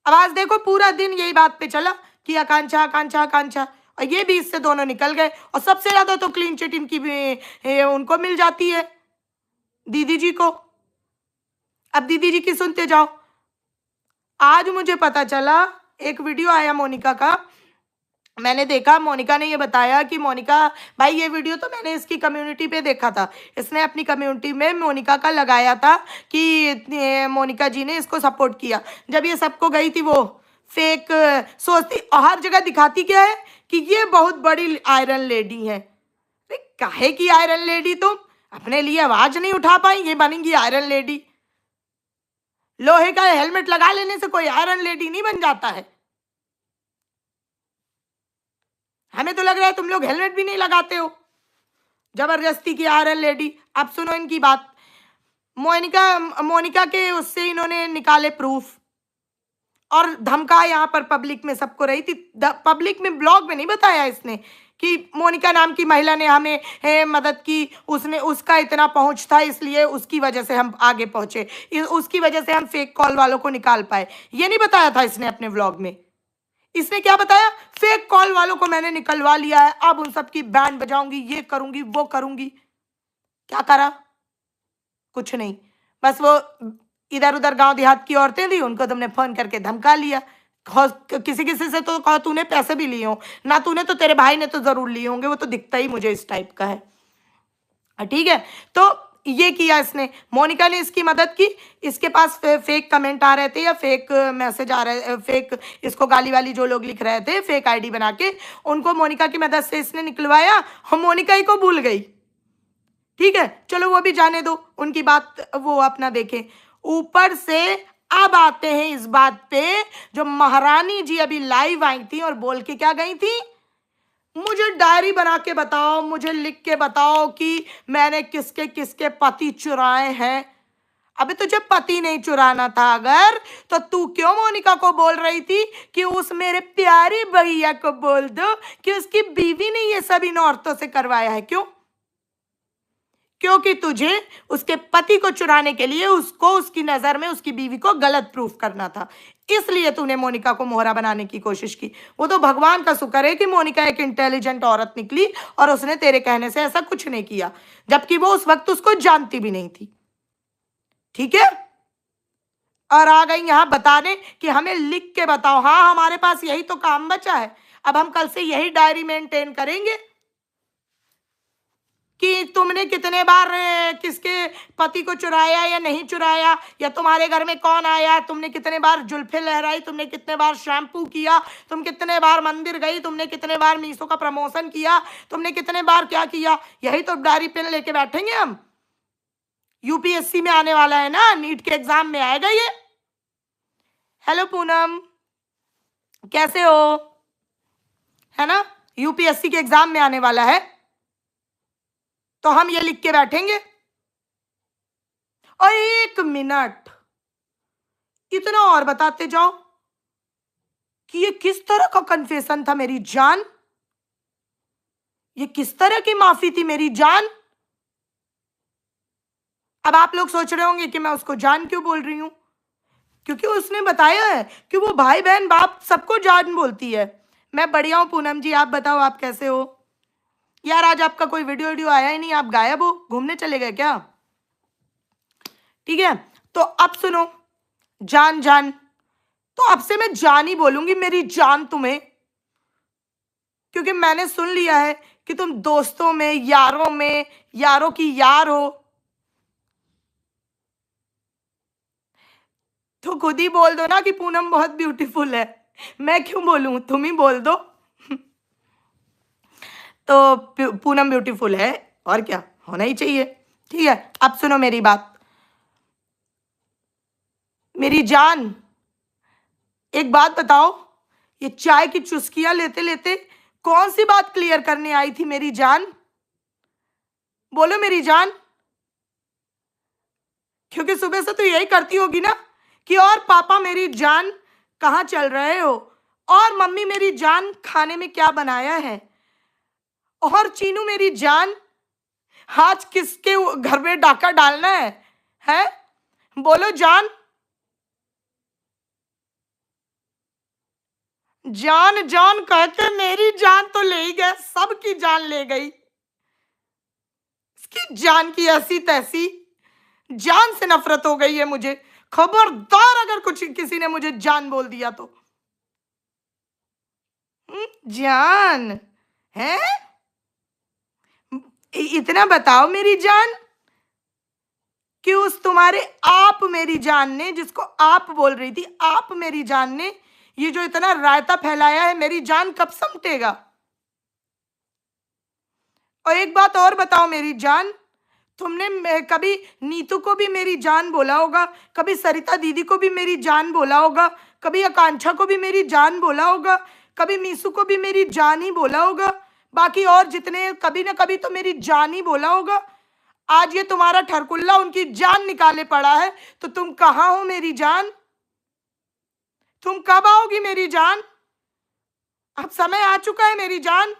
अब आज देखो, पूरा दिन यही बात पे चला कि आकांक्षा आकांक्षा आकांक्षा, और ये भी इससे दोनों निकल गए। और सबसे ज्यादा तो क्लीन चिट इनकी भी उनको मिल जाती है, दीदी जी को। अब दीदी जी की सुनते जाओ। आज मुझे पता चला, एक वीडियो आया मोनिका का, मैंने देखा, मोनिका ने ये बताया कि मोनिका भाई, ये वीडियो तो मैंने इसकी कम्युनिटी पे देखा था, इसने अपनी कम्युनिटी में मोनिका का लगाया था कि मोनिका जी ने इसको सपोर्ट किया। जब ये सबको गई थी वो फेक सोचती, और हर जगह दिखाती क्या है कि ये बहुत बड़ी आयरन लेडी है। अरे काहे की आयरन लेडी? तुम अपने लिए आवाज नहीं उठा पाई, ये बनेंगी आयरन लेडी? लोहे का हेलमेट लगा लेने से कोई आयरन लेडी नहीं बन जाता है। हमें तो लग रहा है तुम लोग हेलमेट भी नहीं लगाते हो, जबरदस्ती की आयरन लेडी। अब सुनो इनकी बात। मोनिका के उससे इन्होंने निकाले प्रूफ और धमका यहाँ पर पब्लिक में सबको रही थी। पब्लिक में, ब्लॉग में नहीं बताया इसने कि मोनिका नाम की महिला ने हमें मदद की, उसने, उसका इतना पहुंच था इसलिए उसकी वजह से हम आगे पहुंचे, उसकी वजह से हम फेक कॉल वालों को निकाल पाए। ये नहीं बताया था इसने अपने व्लॉग में। इसने क्या बताया? फेक कॉल वालों को मैंने निकलवा लिया है, अब उन सबकी बैंड बजाऊंगी, ये करूंगी, वो करूंगी। क्या करा? कुछ नहीं, बस वो इधर उधर गांव देहात की औरतें थी, उनको तुमने फोन करके धमका लिया। किसी किसी से तो कहा तूने पैसे भी लिए हो ना, तूने तो, तेरे भाई ने तो जरूर लिए होंगे, वो तो दिखता ही मुझे इस टाइप का है। ठीक है, तो ये किया इसने। मोनिका ने इसकी मदद की। इसके पास फेक कमेंट आ रहे थे या फेक मैसेज आ रहे, फेक इसको गाली वाली जो लोग लिख रहे थे, फेक आईडी बना के, उनको मोनिका की मदद से इसने निकलवाया। हम मोनिका ही को भूल गई। ठीक है, चलो वो भी जाने दो, उनकी बात वो अपना देखें। ऊपर से अब आते हैं इस बात पे, जो महारानी जी अभी लाइव आई थी और बोल के क्या गई थी, मुझे डायरी बना के बताओ, मुझे लिख के बताओ कि मैंने किसके किसके पति चुराए हैं। अबे तुझे पति नहीं चुराना था अगर, तो तू क्यों मोनिका को बोल रही थी कि उस मेरे प्यारी भैया को बोल दो कि उसकी बीवी ने ये सब इन औरतों से करवाया है? क्यों? क्योंकि तुझे उसके पति को चुराने के लिए उसको, उसकी नजर में उसकी बीवी को गलत प्रूफ करना था, इसलिए तूने मोनिका को मोहरा बनाने की कोशिश की। वो तो भगवान का शुक्र है कि मोनिका एक इंटेलिजेंट औरत निकली और उसने तेरे कहने से ऐसा कुछ नहीं किया, जबकि वो उस वक्त उसको जानती भी नहीं थी। ठीक है, और आ गई यहां बताने कि हमें लिख के बताओ। हाँ, हमारे पास यही तो काम बचा है, अब हम कल से यही डायरी मेंटेन करेंगे कि तुमने कितने बार किसके पति को चुराया या नहीं चुराया, या तुम्हारे घर में कौन आया, तुमने कितने बार जुल्फे लहराई, तुमने कितने बार शैम्पू किया, तुम कितने बार मंदिर गई, तुमने कितने बार मीशो का प्रमोशन किया, तुमने कितने बार क्या किया। यही तो डायरी पेन लेके बैठेंगे हम। यूपीएससी में आने वाला है ना, नीट के एग्जाम में आएगा ये। हेलो पूनम, कैसे हो? है ना, यूपीएससी के एग्जाम में आने वाला है, तो हम ये लिख के बैठेंगे। और 1 मिनट इतना और बताते जाओ कि ये किस तरह का कन्फेशन था मेरी जान, ये किस तरह की माफी थी मेरी जान। अब आप लोग सोच रहे होंगे कि मैं उसको जान क्यों बोल रही हूं, क्योंकि उसने बताया है कि वो भाई बहन बाप सबको जान बोलती है। मैं बढ़िया हूं पूनम जी, आप बताओ आप कैसे हो? यार आज आपका कोई वीडियो आया ही नहीं, आप गायब हो, घूमने चले गए क्या? ठीक है, तो अब सुनो, जान जान, तो अब से मैं जान ही बोलूंगी, मेरी जान तुम्हें, क्योंकि मैंने सुन लिया है कि तुम दोस्तों में, यारों की यार हो। तो खुद ही बोल दो ना कि पूनम बहुत ब्यूटीफुल है, मैं क्यों बोलूं, तुम ही बोल दो। तो पूनम ब्यूटीफुल है, और क्या होना ही चाहिए। ठीक है, अब सुनो मेरी बात, मेरी जान, एक बात बताओ, ये चाय की चुस्कियां लेते लेते कौन सी बात क्लियर करने आई थी मेरी जान? बोलो मेरी जान, क्योंकि सुबह से तो यही करती होगी ना कि और पापा मेरी जान कहाँ चल रहे हो, और मम्मी मेरी जान खाने में क्या बनाया है, और चीनू मेरी जान आज किसके घर में डाका डालना है? बोलो जान, जान जान कहते मेरी जान तो ले ही गए, सबकी जान ले गई। इसकी जान की ऐसी तैसी, जान से नफरत हो गई है मुझे। खबरदार अगर कुछ किसी ने मुझे जान बोल दिया तो। जान है, इतना बताओ मेरी जान कि उस तुम्हारे आप मेरी जान ने, जिसको आप बोल रही थी, आप मेरी जान ने ये जो इतना रायता फैलाया है, मेरी जान कब समटेगा? और एक बात और बताओ मेरी जान, तुमने कभी नीतू को भी मेरी जान बोला होगा, कभी सरिता दीदी को भी मेरी जान बोला होगा, कभी आकांक्षा को भी मेरी जान बोला होगा, कभी मीसू को भी मेरी जान ही बोला होगा, बाकी और जितने कभी ना कभी तो मेरी जान ही बोला होगा। आज ये तुम्हारा ठरकुल्ला उनकी जान निकाले पड़ा है, तो तुम कहाँ हो मेरी जान? तुम कब आओगी मेरी जान? अब समय आ चुका है मेरी जान,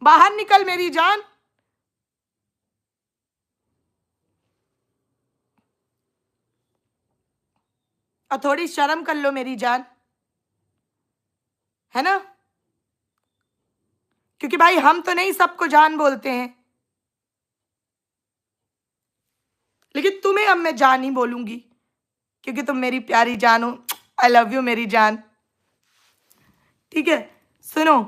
बाहर निकल मेरी जान। और थोड़ी शर्म कर लो मेरी जान, है ना? क्योंकि भाई हम तो नहीं सबको जान बोलते हैं, लेकिन तुम्हें अब मैं जान ही बोलूंगी, क्योंकि तुम मेरी प्यारी जान हो। आई लव यू मेरी जान। ठीक है, सुनो।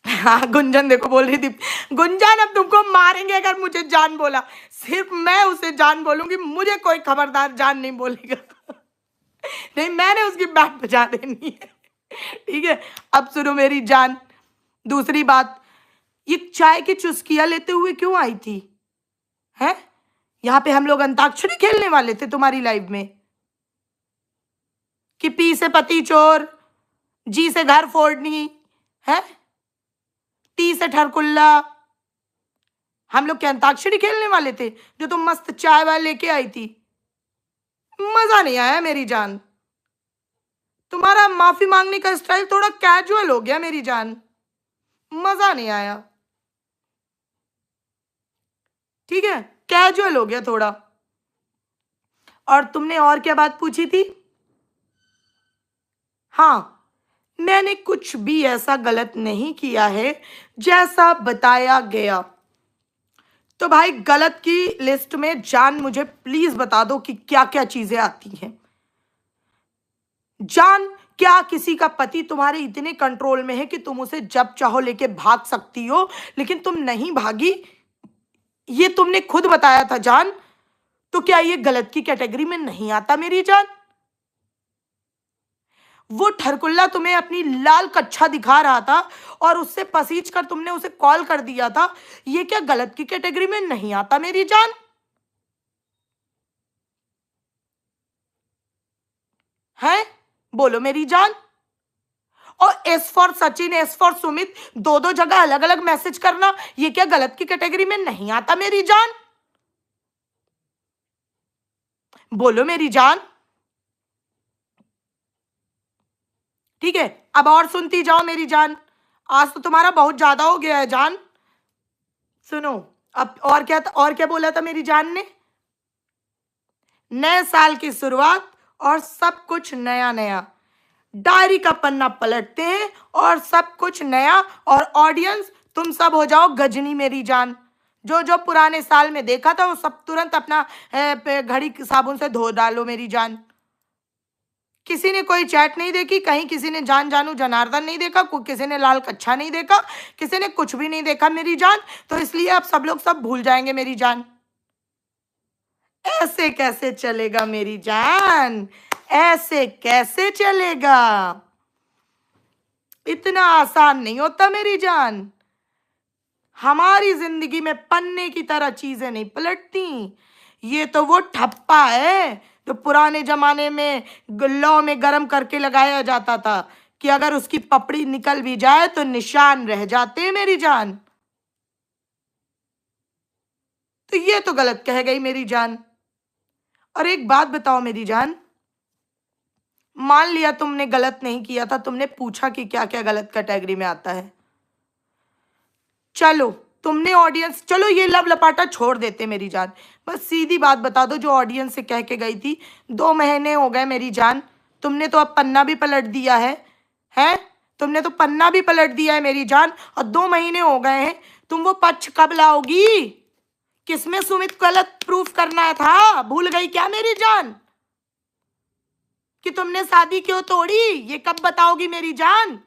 हाँ, गुंजन देखो बोल रही थी, गुंजन अब तुमको मारेंगे अगर मुझे जान बोला, सिर्फ मैं उसे जान बोलूंगी, मुझे कोई खबरदार जान नहीं बोलेगा। नहीं, मैंने उसकी बैंड बजा देनी है। ठीक है, अब सुनो मेरी जान, दूसरी बात, ये चाय की चुस्कियां लेते हुए क्यों आई थी? हैं? यहाँ पे हम लोग अंताक्षरी खेलने वाले थे तुम्हारी लाइव में, कि पी से पति चोर, जी से घर फोड़नी है, टी से ठरकुल्ला, हम लोग क्या अंताक्षरी खेलने वाले थे जो तुम मस्त चाय वाय लेके आई थी? मजा नहीं आया मेरी जान, तुम्हारा माफी मांगने का स्टाइल थोड़ा कैजुअल हो गया मेरी जान, मजा नहीं आया। ठीक है, कैजुअल हो गया थोड़ा। और तुमने और क्या बात पूछी थी? हाँ, मैंने कुछ भी ऐसा गलत नहीं किया है जैसा बताया गया। तो भाई गलत की लिस्ट में जान मुझे प्लीज बता दो कि क्या क्या चीजें आती हैं। जान, क्या किसी का पति तुम्हारे इतने कंट्रोल में है कि तुम उसे जब चाहो लेके भाग सकती हो, लेकिन तुम नहीं भागी, ये तुमने खुद बताया था जान। तो क्या ये गलत की कैटेगरी में नहीं आता मेरी जान? वो ठरकुल्ला तुम्हें अपनी लाल कच्छा दिखा रहा था और उससे पसीज कर तुमने उसे कॉल कर दिया था, ये क्या गलत की कैटेगरी में नहीं आता मेरी जान? है, बोलो मेरी जान। और S for Sachin, S for Sumit, दो दो जगह अलग अलग मैसेज करना, ये क्या गलत की कैटेगरी में नहीं आता मेरी जान? बोलो मेरी जान। ठीक है, अब और सुनती जाओ मेरी जान, आज तो तुम्हारा बहुत ज्यादा हो गया है जान। सुनो, अब और क्या बोला था मेरी जान ने? नए साल की शुरुआत और सब कुछ नया नया, डायरी का पन्ना पलटते हैं और सब कुछ नया, और ऑडियंस तुम सब हो जाओ गजनी मेरी जान। जो जो पुराने साल में देखा था वो सब तुरंत अपना घड़ी साबुन से धो डालो मेरी जान। किसी ने कोई चैट नहीं देखी, कहीं किसी ने जान जानू जनार्दन नहीं देखा, किसी ने लाल कच्छा नहीं देखा, किसी ने कुछ भी नहीं देखा मेरी जान, तो इसलिए अब सब लोग सब भूल जाएंगे मेरी जान। ऐसे कैसे चलेगा मेरी जान, ऐसे कैसे चलेगा? इतना आसान नहीं होता मेरी जान। हमारी जिंदगी में पन्ने की तरह चीजें नहीं पलटती। ये तो वो ठप्पा है जो पुराने जमाने में लौ में गर्म करके लगाया जाता था, कि अगर उसकी पपड़ी निकल भी जाए तो निशान रह जाते हैं मेरी जान। तो ये तो गलत कह गई मेरी जान। और एक बात बताओ मेरी जान, मान लिया तुमने गलत नहीं किया था, तुमने पूछा कि क्या क्या गलत कैटेगरी में आता है, चलो तुमने ऑडियंस, चलो ये लव लपाटा छोड़ देते मेरी जान, बस सीधी बात बता दो जो ऑडियंस से कह के गई थी। 2 महीने हो गए मेरी जान, तुमने तो अब पन्ना भी पलट दिया है, हैं? तुमने तो पन्ना भी पलट दिया है मेरी जान, और 2 महीने हो गए हैं। तुम वो पक्ष कब लाओगी? किसमें सुमित गलत प्रूफ करना था, भूल गई क्या मेरी जान? कि तुमने शादी क्यों तोड़ी, ये कब बताओगी मेरी जान?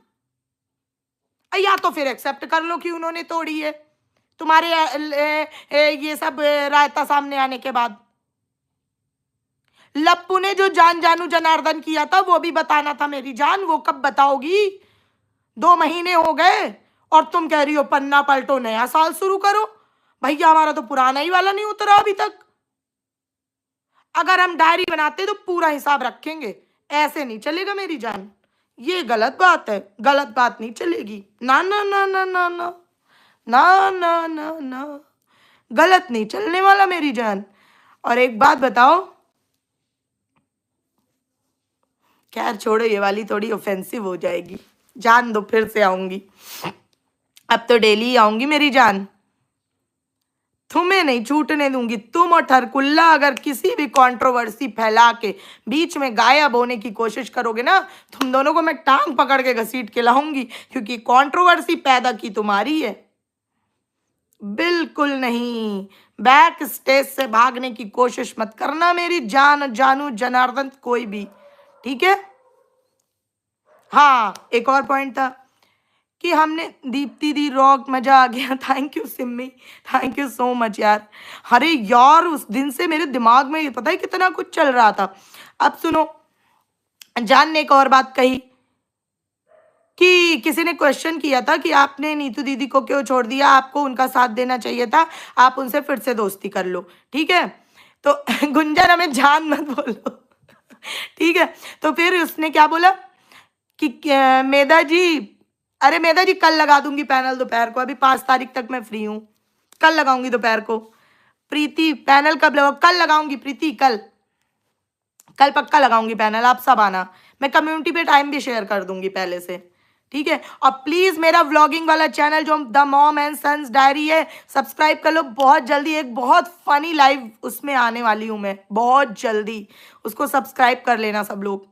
या तो फिर एक्सेप्ट कर लो कि उन्होंने तोड़ी है तुम्हारे ये सब रायता सामने आने के बाद। लप्पू ने जो जान जानू जनार्दन किया था वो भी बताना था मेरी जान, वो कब बताओगी? 2 महीने हो गए, और तुम कह रही हो पन्ना पलटो, नया साल शुरू करो। भैया हमारा तो पुराना ही वाला नहीं उतरा अभी तक। अगर हम डायरी बनाते तो पूरा हिसाब रखेंगे, ऐसे नहीं चलेगा मेरी जान। ये गलत बात है, गलत बात नहीं चलेगी। ना ना ना ना ना ना ना ना ना ना, गलत नहीं चलने वाला मेरी जान। और एक बात बताओ, खैर छोड़ो, ये वाली थोड़ी ऑफेंसिव हो जाएगी। जान दो, फिर से आऊंगी, अब तो डेली आऊंगी मेरी जान। तुम्हें नहीं छूटने दूंगी। तुम और ठरकुल्ला अगर किसी भी कंट्रोवर्सी फैला के बीच में गायब होने की कोशिश करोगे ना, तुम दोनों को मैं टांग पकड़ के घसीट के लाऊंगी, क्योंकि कंट्रोवर्सी पैदा की तुम्हारी है। बिल्कुल नहीं, बैक स्टेज से भागने की कोशिश मत करना मेरी जान, जानू, जनार्दन, कोई भी, ठीक है। हाँ, एक और पॉइंट था कि हमने दीप्ति दी रॉक, मजा आ गया। Thank you Simmi, thank you so much यार। अरे यार, उस दिन से मेरे दिमाग में पता है कितना कुछ चल रहा था। अब सुनो, जान ने एक और बात कही कि किसी ने क्वेश्चन किया था कि आपने नीतू दीदी को क्यों छोड़ दिया, आपको उनका साथ देना चाहिए था, आप उनसे फिर से दोस्ती कर लो, ठीक है। तो गुंजन हमें जान मत बोलो, ठीक है। तो फिर उसने क्या बोला कि मेधा जी, अरे मेधा जी कल लगा दूंगी पैनल दोपहर को, अभी 5 तारीख तक मैं फ्री हूँ, कल लगाऊंगी दोपहर को। प्रीति पैनल कब लगाओ? कल लगाऊंगी प्रीति, कल कल पक्का लगाऊंगी पैनल, आप सब आना। मैं कम्युनिटी पे टाइम भी शेयर कर दूंगी पहले से, ठीक है। और प्लीज मेरा व्लॉगिंग वाला चैनल जो the mom and sons diary है, सब्सक्राइब कर लो। बहुत जल्दी एक बहुत फनी लाइव उसमें आने वाली हूँ मैं, बहुत जल्दी, उसको सब्सक्राइब कर लेना सब लोग।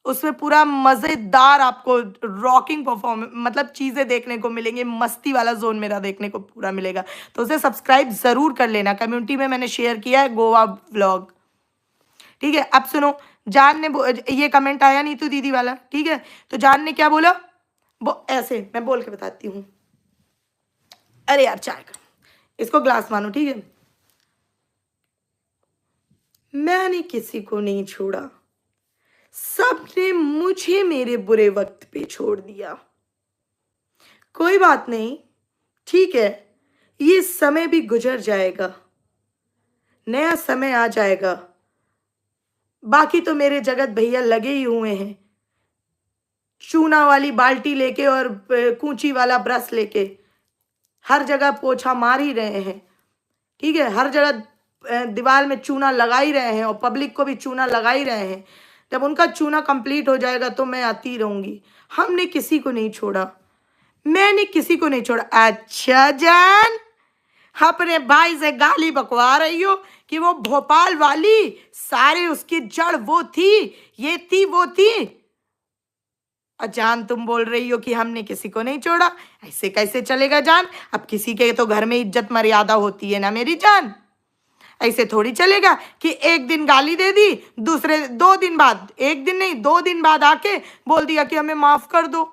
उसमें पूरा मजेदार आपको रॉकिंग परफॉर्मेंस, मतलब चीजें देखने को मिलेंगी, मस्ती वाला जोन मेरा देखने को पूरा मिलेगा, तो उसे सब्सक्राइब जरूर कर लेना। कम्युनिटी में मैंने शेयर किया है गोवा व्लॉग, ठीक है। अब सुनो, जान ने ये कमेंट आया नीतू दीदी वाला, ठीक है। तो जान ने क्या बोला, वो ऐसे मैं बोल के बताती हूँ। अरे यार चाय का इसको ग्लास मानो, ठीक है। मैंने किसी को नहीं छोड़ा, सबने मुझे मेरे बुरे वक्त पे छोड़ दिया। कोई बात नहीं, ठीक है, ये समय भी गुजर जाएगा, नया समय आ जाएगा। बाकी तो मेरे जगत भैया लगे ही हुए हैं, चूना वाली बाल्टी लेके और कूंची वाला ब्रश लेके हर जगह पोछा मार ही रहे हैं, ठीक है। हर जगह दीवार में चूना लगा ही रहे हैं और पब्लिक को भी चूना लगा ही रहे हैं। जब उनका चूना कंप्लीट हो जाएगा तो मैं आती रहूंगी। हमने किसी को नहीं छोड़ा, मैंने किसी को नहीं छोड़ा। अच्छा जान, अपने भाई से गाली बकवा रही हो कि वो भोपाल वाली सारे उसकी जड़ वो थी, ये थी, वो थी। जान तुम बोल रही हो कि हमने किसी को नहीं छोड़ा, ऐसे कैसे चलेगा जान? अब किसी के तो घर में इज्जत मर्यादा होती है ना मेरी जान, ऐसे थोड़ी चलेगा कि एक दिन गाली दे दी, दूसरे 2 दिन बाद, एक दिन नहीं 2 दिन बाद आके बोल दिया कि हमें माफ कर दो,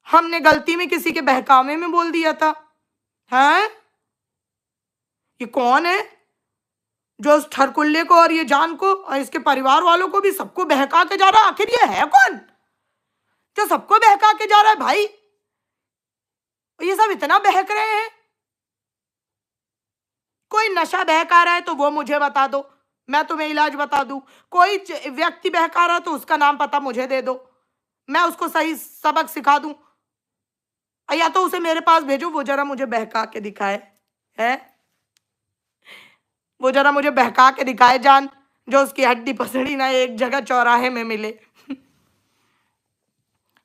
हमने गलती में किसी के बहकावे में बोल दिया था। हैं, ये कौन है जो उस ठरकुल्ले को और ये जान को और इसके परिवार वालों को भी सबको बहका के जा रहा है? आखिर ये है कौन जो सबको बहका के जा रहा है भाई? ये सब इतना बहक रहे हैं, कोई नशा बहका रहा है तो वो मुझे बता दो, मैं तुम्हें इलाज बता दूं। कोई व्यक्ति बहका रहा है तो उसका नाम पता मुझे दे दो, मैं उसको सही सबक सिखा दूं, या तो उसे मेरे पास भेजो, वो जरा मुझे बहका के दिखाए, है वो जरा मुझे बहका के दिखाए जान, जो उसकी हड्डी पसड़ी ना एक जगह चौराहे में मिले।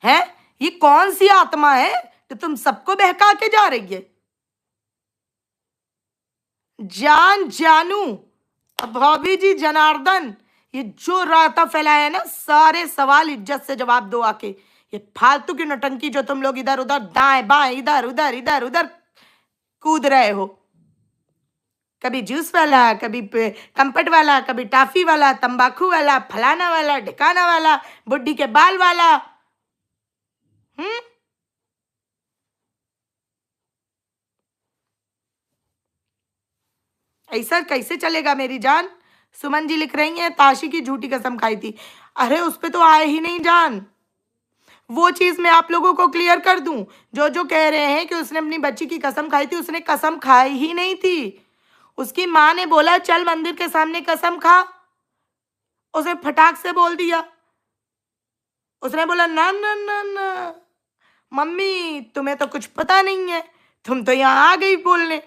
है, ये कौन सी आत्मा है जो तुम सबको बहका के जा रही है? जान, जानू, भाभी जी, जनार्दन, ये जो राता फैलाया है ना, सारे सवाल इज्जत से जवाब दो आके। ये फालतू की नौटंकी जो तुम लोग इधर उधर दाएं बाएं इधर उधर इधर उधर कूद रहे हो, कभी जूस वाला, कभी कंपट वाला, कभी टॉफी वाला, तंबाकू वाला, फलाना वाला, ढिकाना वाला, बुड्ढी के बाल वाला। ऐसा कैसे चलेगा मेरी जान? सुमन जी लिख रही हैं ताशी की झूठी कसम खाई थी। अरे उस पे तो आए ही नहीं जान, वो चीज मैं आप लोगों को क्लियर कर दूं। जो जो कह रहे हैं कि उसने अपनी बच्ची की कसम खाई थी, उसने कसम खाई ही नहीं थी। उसकी माँ ने बोला चल मंदिर के सामने कसम खा, उसने फटाक से बोल दिया। उसने बोला ना ना ना ना मम्मी तुम्हें तो कुछ पता नहीं है, तुम तो यहाँ आ गई बोलने।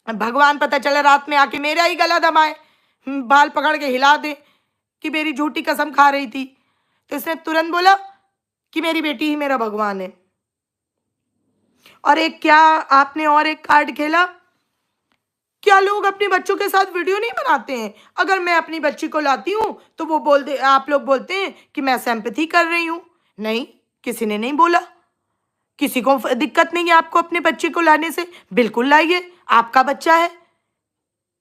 भगवान पता चला रात में आके मेरा ही गला दबाए, बाल पकड़ के हिला दे कि मेरी झूठी कसम खा रही थी। तो इसने तुरंत बोला कि मेरी बेटी ही मेरा भगवान है। और एक क्या आपने और एक कार्ड खेला, क्या लोग अपने बच्चों के साथ वीडियो नहीं बनाते हैं? अगर मैं अपनी बच्ची को लाती हूं तो वो बोलते, आप लोग बोलते हैं कि मैं सिंपैथी कर रही हूं। नहीं, किसी ने नहीं बोला। किसी को दिक्कत नहीं है आपको अपने बच्चे को लाने से, बिल्कुल लाइए, आपका बच्चा है।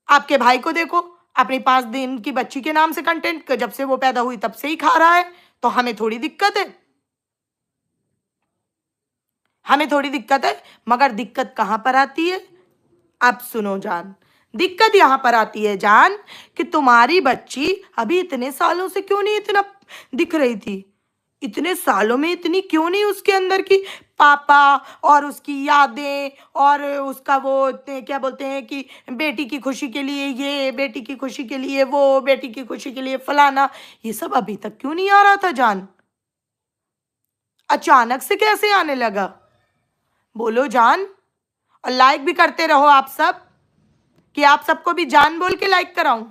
आपके भाई को देखो, अपनी 5 दिन की बच्ची के नाम से कंटेंट जब से वो पैदा हुई तब से ही खा रहा है, तो हमें थोड़ी दिक्कत है, हमें थोड़ी दिक्कत है। मगर दिक्कत कहां पर आती है? अब सुनो जान, दिक्कत यहां पर आती है जान कि तुम्हारी बच्ची अभी इतने सालों से क्यों नहीं इतना दिख रही थी? इतने सालों में इतनी क्यों नहीं उसके अंदर की पापा और उसकी यादें और उसका वो क्या बोलते हैं कि बेटी की खुशी के लिए ये, बेटी की खुशी के लिए वो, बेटी की खुशी के लिए फलाना, ये सब अभी तक क्यों नहीं आ रहा था जान? अचानक से कैसे आने लगा? बोलो जान। और लाइक भी करते रहो आप सब, कि आप सबको भी जान बोल के लाइक कराऊं।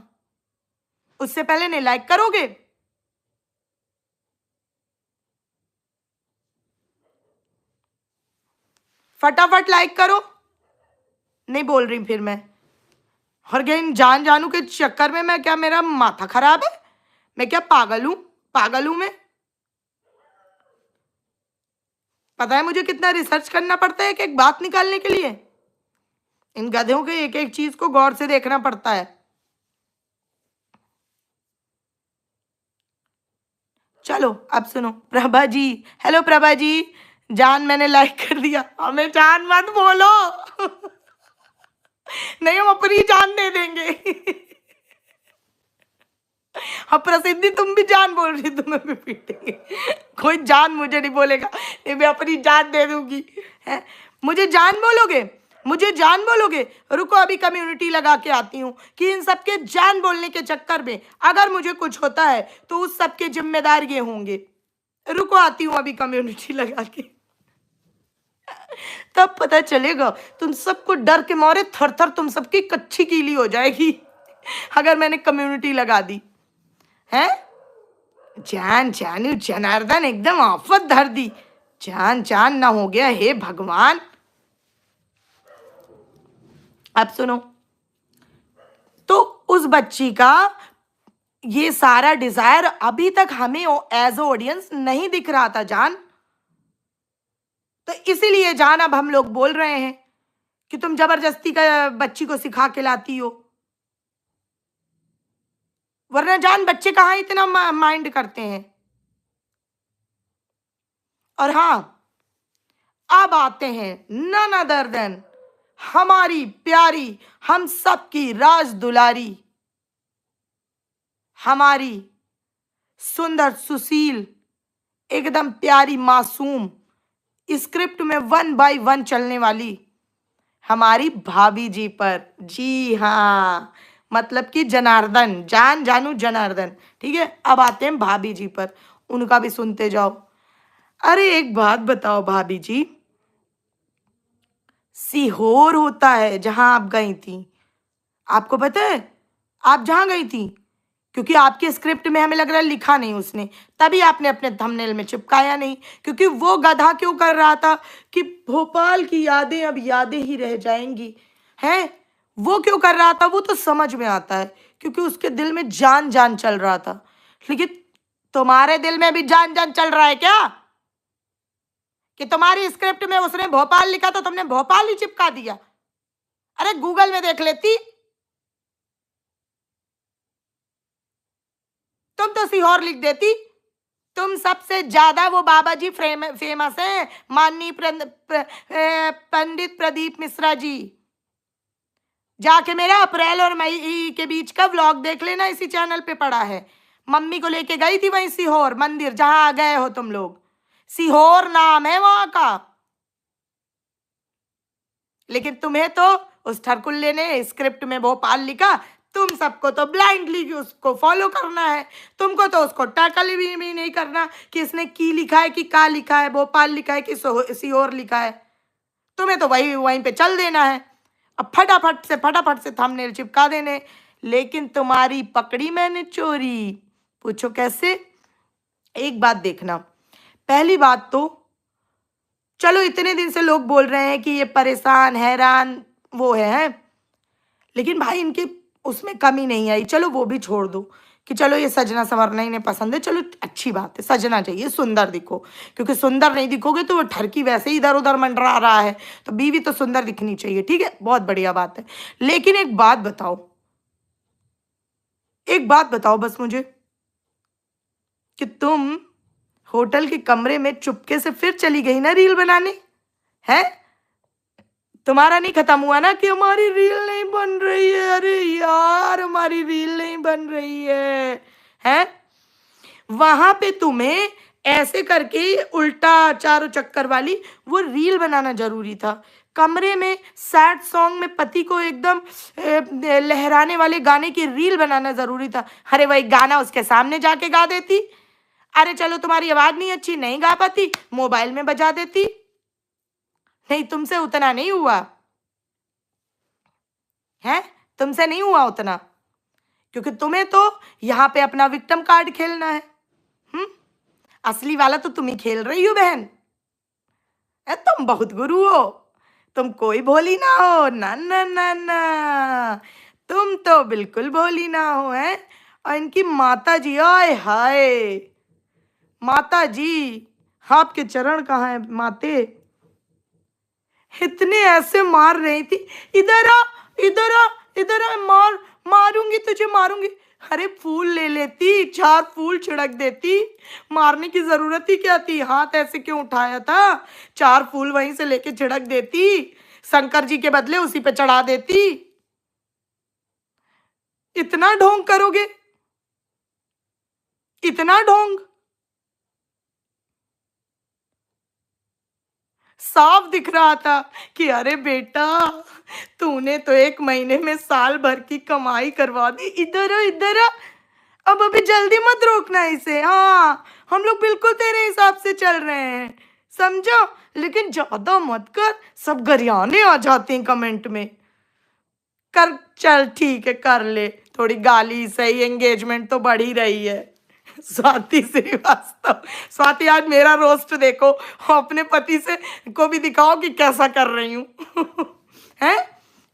उससे पहले नहीं लाइक करोगे? फटाफट लाइक करो। नहीं बोल रही फिर मैं। और क्या इन जान जानू के चक्कर में मैं, क्या मेरा माथा खराब है? मैं क्या पागल हूं? पागल हूं मैं? पता है मुझे कितना रिसर्च करना पड़ता है एक एक बात निकालने के लिए? इन गधों के एक एक चीज को गौर से देखना पड़ता है। चलो अब सुनो, प्रभा जी, हेलो प्रभा जी। जान मैंने लाइक कर दिया, हमें जान मत बोलो। नहीं, हम अपनी जान दे देंगे। अब प्रसिद्धि तुम भी जान बोल रही, तुम्हें भी पीटेंगे। कोई जान मुझे नहीं बोलेगा, नहीं मैं अपनी जान दे दूंगी। है, मुझे जान बोलोगे? मुझे जान बोलोगे? रुको अभी कम्युनिटी लगा के आती हूँ कि इन सबके जान बोलने के चक्कर में अगर मुझे कुछ होता है तो उस सबके जिम्मेदार ये होंगे। रुको आती हूँ अभी कम्युनिटी लगा के, तब पता चलेगा। तुम सबको डर के मारे थर थर तुम सबकी कच्ची कीली हो जाएगी अगर मैंने कम्युनिटी लगा दी है। जान जानू जनार्दन एकदम आफत धर दी, जान जान ना हो गया, हे भगवान। अब सुनो, तो उस बच्ची का ये सारा डिजायर अभी तक हमें एज ऑडियंस नहीं दिख रहा था जान। तो इसीलिए जान अब हम लोग बोल रहे हैं कि तुम जबरदस्ती का बच्ची को सिखा के लाती हो। वरना जान बच्चे कहाँ इतना माइंड करते हैं। और हाँ, अब आते हैं नन अदर देन हमारी प्यारी, हम सबकी राज दुलारी, हमारी सुंदर सुशील एकदम प्यारी मासूम, स्क्रिप्ट में 1 बाय 1 चलने वाली हमारी भाभी जी पर। जी हाँ, मतलब कि जनार्दन, जान जानू जनार्दन। ठीक है, अब आते हैं भाभी जी पर, उनका भी सुनते जाओ। अरे एक बात बताओ भाभी जी, सीहोर होता है जहां आप गई थी, आपको पता है आप जहां गई थी? क्योंकि आपके स्क्रिप्ट में हमें लग रहा है लिखा नहीं उसने, तभी आपने अपने थंबनेल में चिपकाया नहीं। क्योंकि वो गधा क्यों कर रहा था कि भोपाल की यादें अब यादें ही रह जाएंगी, हैं? वो क्यों कर रहा था? वो तो समझ में आता है, क्योंकि उसके दिल में जान जान चल रहा था। लेकिन तुम्हारे दिल में भी जान जान चल रहा है क्या? कि तुम्हारी स्क्रिप्ट में उसने भोपाल लिखा तो तुमने भोपाल ही चिपका दिया? अरे गूगल में देख लेती, तुम तो सीहोर लिख देती। तुम सबसे ज्यादा वो बाबा जी फेमस है, माननीय पंडित प्रदीप मिश्रा जी। जाके मेरा अप्रैल और मई के बीच का व्लॉग देख लेना, इसी चैनल पे पड़ा है। मम्मी को लेके गई थी वहीं सीहोर मंदिर जहां आ गए हो तुम लोग। सीहोर नाम है वहां का। लेकिन तुम्हें तो उस ठरकुल्ले ने स्क्रिप्ट में भोपाल लिखा, तुम सबको तो ब्लाइंडली उसको फॉलो करना है। तुमको तो उसको टैकल भी नहीं करना कि इसने की लिखा है कि का लिखा है, भोपाल लिखा है कि सीहोर लिखा है। तुम्हें तो वही वहीं पे चल देना है, अब फटाफट से थंबनेल चिपका देने। लेकिन तुम्हारी पकड़ी मैंने चोरी। पूछो कैसे? एक बात देखना, पहली बात तो चलो इतने दिन से लोग बोल रहे हैं कि ये परेशान हैरान वो है, लेकिन भाई इनके उसमें कमी नहीं आई। चलो वो भी छोड़ दो कि चलो ये सजना संवरना इन्हें पसंद है, चलो अच्छी बात है, सजना चाहिए, सुंदर दिखो, क्योंकि सुंदर नहीं दिखोगे तो वो ठरकी वैसे ही इधर उधर मंडरा रहा है, तो बीवी तो सुंदर दिखनी चाहिए, ठीक है, बहुत बढ़िया बात है। लेकिन एक बात बताओ बस मुझे, कि तुम होटल के कमरे में चुपके से फिर चली गई ना रील बनाने, है? तुम्हारा नहीं खत्म हुआ ना कि हमारी रील नहीं बन रही है, अरे यार हमारी रील नहीं बन रही है? वहां पे तुम्हें ऐसे करके उल्टा चारों चक्कर वाली वो रील बनाना जरूरी था। कमरे में सैड सॉन्ग में पति को एकदम लहराने वाले गाने की रील बनाना जरूरी था। अरे वही गाना उसके सामने जाके गा देती। अरे चलो तुम्हारी आवाज नहीं अच्छी, नहीं गा पाती, मोबाइल में बजा देती। नहीं, तुमसे उतना नहीं हुआ है, तुमसे नहीं हुआ उतना, क्योंकि तुम्हें तो यहाँ पे अपना विक्टिम कार्ड खेलना है। असली वाला तो तुम ही खेल रही हो बहन। तुम बहुत गुरु हो, तुम कोई भोली ना हो, ना ना ना ना, तुम तो बिल्कुल भोली ना हो। है और इनकी माता जी, आय हाय माता जी, आपके चरण कहाँ है माते? इतने ऐसे मार रही थी, इधर आ इधर आ इधर आ, मारूंगी तुझे मारूंगी। अरे फूल ले लेती, 4 फूल छिड़क देती, मारने की जरूरत ही क्या थी? हाथ ऐसे क्यों उठाया था? 4 फूल वहीं से लेके छिड़क देती, शंकर जी के बदले उसी पे चढ़ा देती। इतना ढोंग करोगे, इतना ढोंग? साफ दिख रहा था कि अरे बेटा, तूने तो 1 महीने में साल भर की कमाई करवा दी। इधर आ इधर आ, अब अभी जल्दी मत रोकना इसे। हाँ, हम लोग बिल्कुल तेरे हिसाब से चल रहे हैं, समझो? लेकिन ज्यादा मत कर, सब गरियाने आ जाते हैं कमेंट में। कर, चल ठीक है कर ले, थोड़ी गाली सही, एंगेजमेंट तो बढ़ ही रही है। स्वाति श्रीवास्तव, स्वाति आज मेरा रोस्ट देखो, अपने पति से को भी दिखाओ कि कैसा कर रही हूं। हैं?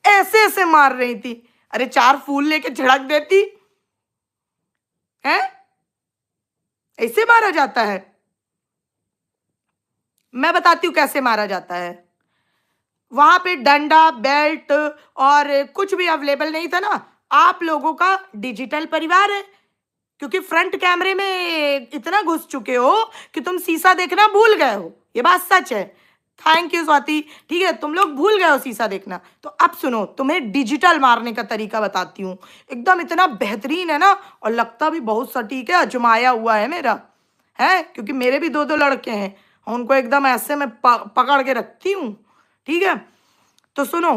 ऐसे ऐसे मार रही थी, अरे 4 फूल लेके झड़क देती है, ऐसे मारा जाता है? मैं बताती हूँ कैसे मारा जाता है। वहां पे डंडा बेल्ट और कुछ भी अवेलेबल नहीं था ना। आप लोगों का डिजिटल परिवार है, क्योंकि फ्रंट कैमरे में इतना घुस चुके हो कि तुम शीशा देखना भूल गए हो, ये बात सच है। थैंक यू स्वाति, ठीक है, तुम लोग भूल गए हो शीशा देखना। तो अब सुनो, तुम्हें डिजिटल मारने का तरीका बताती हूँ, एकदम इतना बेहतरीन है ना, और लगता भी बहुत सटीक है, अजमाया हुआ है मेरा, है, क्योंकि मेरे भी 2 लड़के हैं, उनको एकदम ऐसे मैं पकड़ के रखती हूँ, ठीक है। तो सुनो,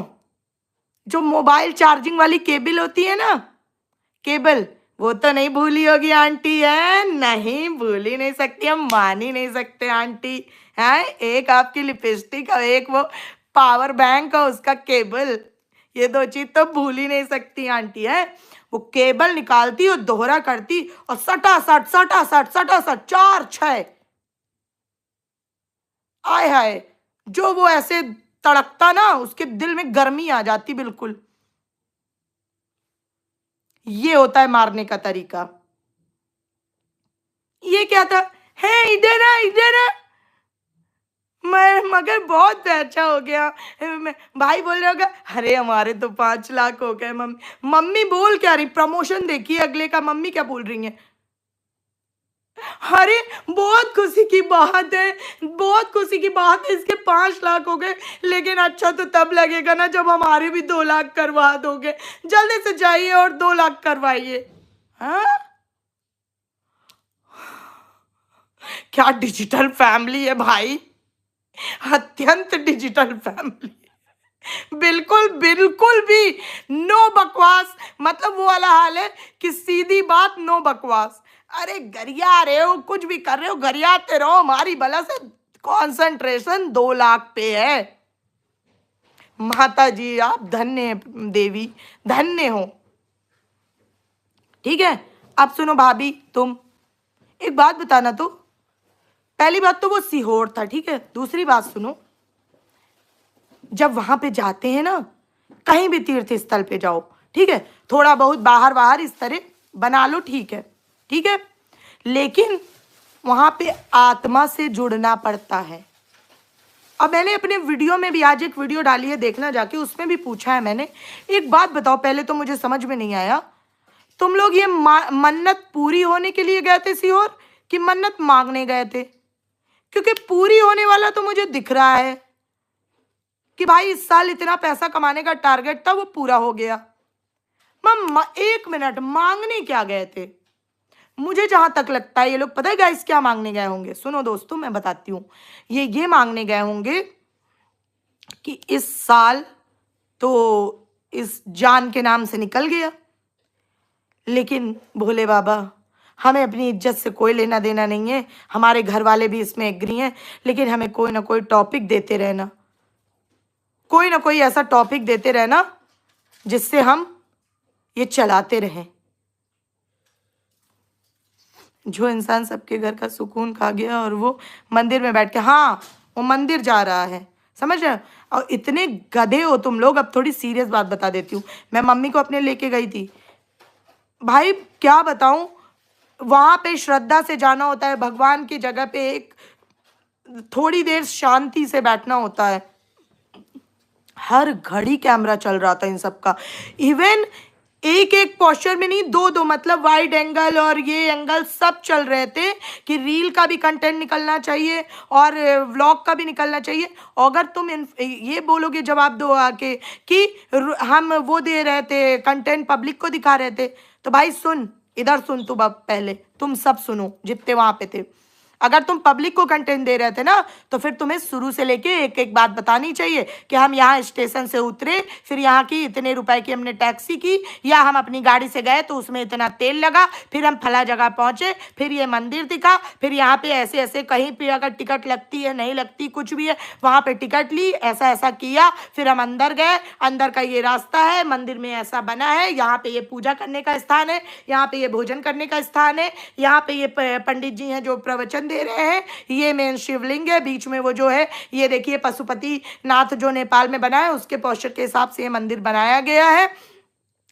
जो मोबाइल चार्जिंग वाली केबल होती है ना, केबल, वो तो नहीं भूली होगी आंटी, है? नहीं भूली नहीं सकती, हम मान ही नहीं सकते आंटी, है? एक आपकी लिपस्टिक और एक वो पावर बैंक और उसका केबल, ये 2 चीज तो भूल ही नहीं सकती आंटी, है? वो केबल निकालती और दोहरा करती और सटा सट 4 6, आय हाय, जो वो ऐसे तड़कता ना, उसके दिल में गर्मी आ जाती बिल्कुल। ये होता है मारने का तरीका। ये क्या था? है इधर आ इधर आ, मैं मगर बहुत अच्छा हो गया। भाई बोल रहे होगा, अरे हमारे तो 5 लाख हो गए। मम्मी मम्मी बोल क्या रही, प्रमोशन देखिए अगले का, मम्मी क्या बोल रही है? अरे बहुत खुशी की बात है, बहुत खुशी की बात है, इसके 5 लाख हो गए। लेकिन अच्छा तो तब लगेगा ना जब हमारे भी 2 लाख करवा दोगे। जल्दी से जाइए और 2 लाख करवाइए। हाँ, क्या डिजिटल फैमिली है भाई, अत्यंत डिजिटल फैमिली। बिल्कुल बिल्कुल भी नो बकवास, मतलब वो वाला हाल है कि सीधी बात, नो बकवास। अरे गरिया रहे हो, कुछ भी कर रहे हो गरियाते रहो, हमारी भला से कंसंट्रेशन 2 लाख पे है। माता जी आप धन्य देवी, धन्य हो। ठीक है, अब सुनो भाभी, तुम एक बात बताना, तो पहली बात तो वो सीहोर था, ठीक है। दूसरी बात सुनो, जब वहां पे जाते हैं ना, कहीं भी तीर्थ स्थल पे जाओ, ठीक है, थोड़ा बहुत बाहर बाहर इस तरह बना लो, ठीक है, ठीक है, लेकिन वहां पे आत्मा से जुड़ना पड़ता है। अब मैंने अपने वीडियो में भी आज एक वीडियो डाली है, देखना जाके, उसमें भी पूछा है मैंने। एक बात बताओ, पहले तो मुझे समझ में नहीं आया, तुम लोग ये मन्नत पूरी होने के लिए गए थे सीहोर कि मन्नत मांगने गए थे? क्योंकि पूरी होने वाला तो मुझे दिख रहा है कि भाई इस साल इतना पैसा कमाने का टारगेट था, वो पूरा हो गया। मैं 1 मिनट, मांगने क्या गए थे? मुझे जहां तक लगता है ये लोग, पता है गाइस क्या मांगने गए होंगे? सुनो दोस्तों, मैं बताती हूँ। ये मांगने गए होंगे कि इस साल तो इस जान के नाम से निकल गया, लेकिन भोले बाबा हमें अपनी इज्जत से कोई लेना देना नहीं है, हमारे घर वाले भी इसमें एग्री हैं, लेकिन हमें कोई ना कोई टॉपिक देते रहना, कोई ना कोई ऐसा टॉपिक देते रहना जिससे हम ये चलाते रहें। जो इंसान सबके घर का सुकून खा गया और वो मंदिर में बैठ के, हाँ वो मंदिर जा रहा है, समझ रहे हो? और इतने गधे हो तुम लोग। अब थोड़ी सीरियस बात बता देती हूँ, मैं मम्मी को अपने लेके गई थी भाई, क्या बताऊं, वहां पे श्रद्धा से जाना होता है, भगवान की जगह पे एक थोड़ी देर शांति से बैठना होता है। हर घड़ी कैमरा चल रहा था इन सब का, इवन एक एक पोस्चर में नहीं, दो दो, मतलब वाइड एंगल और ये एंगल सब चल रहे थे कि रील का भी कंटेंट निकलना चाहिए और व्लॉग का भी निकलना चाहिए। अगर तुम ये बोलोगे, जवाब दो आके कि हम वो दे रहे थे कंटेंट, पब्लिक को दिखा रहे थे, तो भाई सुन, इधर सुन, तुम अब पहले तुम सब सुनो जितने वहां पे थे। अगर तुम पब्लिक को कंटेंट दे रहे थे ना, तो फिर तुम्हें शुरू से लेके एक एक बात बतानी चाहिए कि हम यहाँ स्टेशन से उतरे, फिर यहाँ की इतने रुपए की हमने टैक्सी की, या हम अपनी गाड़ी से गए तो उसमें इतना तेल लगा, फिर हम फला जगह पहुंचे, फिर ये मंदिर दिखा, फिर यहाँ पे ऐसे ऐसे, कहीं पे अगर टिकट लगती है नहीं लगती कुछ भी है, वहां पे टिकट ली, ऐसा ऐसा किया, फिर हम अंदर गए, अंदर का ये रास्ता है, मंदिर में ऐसा बना है, यहाँ पे ये पूजा करने का स्थान है, यहाँ पे ये भोजन करने का स्थान है, यहाँ पे ये पंडित जी हैं जो प्रवचन दे रहे हैं, ये मेन शिवलिंग है, बीच में वो जो है ये देखिए पशुपति नाथ जो नेपाल में बना है, उसके पोस्चर के हिसाब से ये मंदिर बनाया गया है।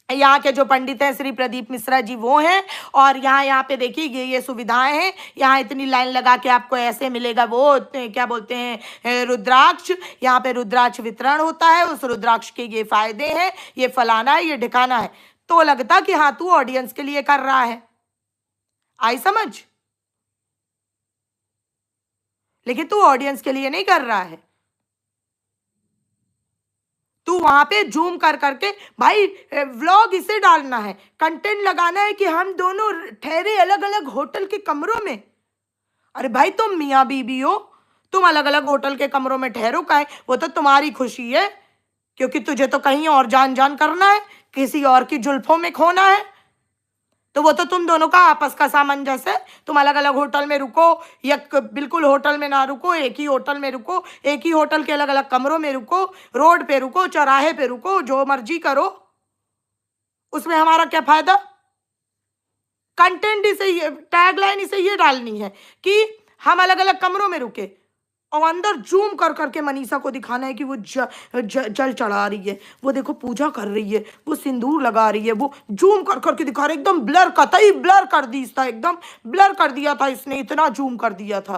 यहाँ के जो पंडित हैं श्री प्रदीप मिश्रा जी वो हैं, और यहाँ पे देखिए ये सुविधाएं हैं, यहाँ इतनी लाइन लगा के आपको ऐसे मिलेगा वो क्या बोलते हैं रुद्राक्ष, यहाँ पे रुद्राक्ष वितरण होता है, उस रुद्राक्ष के ये फायदे हैं, ये फलाना है, ये ढिकाना है। तो लगता कि हाँ तू ऑडियंस के लिए कर रहा है, आई समझ, लेकिन तू ऑडियंस के लिए नहीं कर रहा है। तू वहां पे जूम कर करके, भाई व्लॉग इसे डालना है, कंटेंट लगाना है कि हम दोनों ठहरे अलग अलग होटल के कमरों में। अरे भाई तुम मियाँ बीबी हो, तुम अलग अलग होटल के कमरों में ठहरो, काहे? वो तो तुम्हारी खुशी है, क्योंकि तुझे तो कहीं और जान जान करना है, किसी और की जुल्फों में खोना है, तो वो तो तुम दोनों का आपस का सामंजस्य है। तुम अलग अलग होटल में रुको या बिल्कुल होटल में ना रुको, एक ही होटल में रुको, एक ही होटल के अलग अलग कमरों में रुको, रोड पे रुको, चौराहे पे रुको, जो मर्जी करो, उसमें हमारा क्या फायदा? कंटेंट इसे ये, टैगलाइन इसे ये डालनी है कि हम अलग अलग कमरों में रुके, और अंदर जूम कर करके मनीषा को दिखाना है कि वो जल चढ़ा रही है, वो देखो पूजा कर रही है, वो सिंदूर लगा रही है, वो जूम कर करके दिखा रहे, एकदम ब्लर, कतई ब्लर कर दी इसका, एकदम ब्लर कर दिया था इसने, इतना जूम कर दिया था।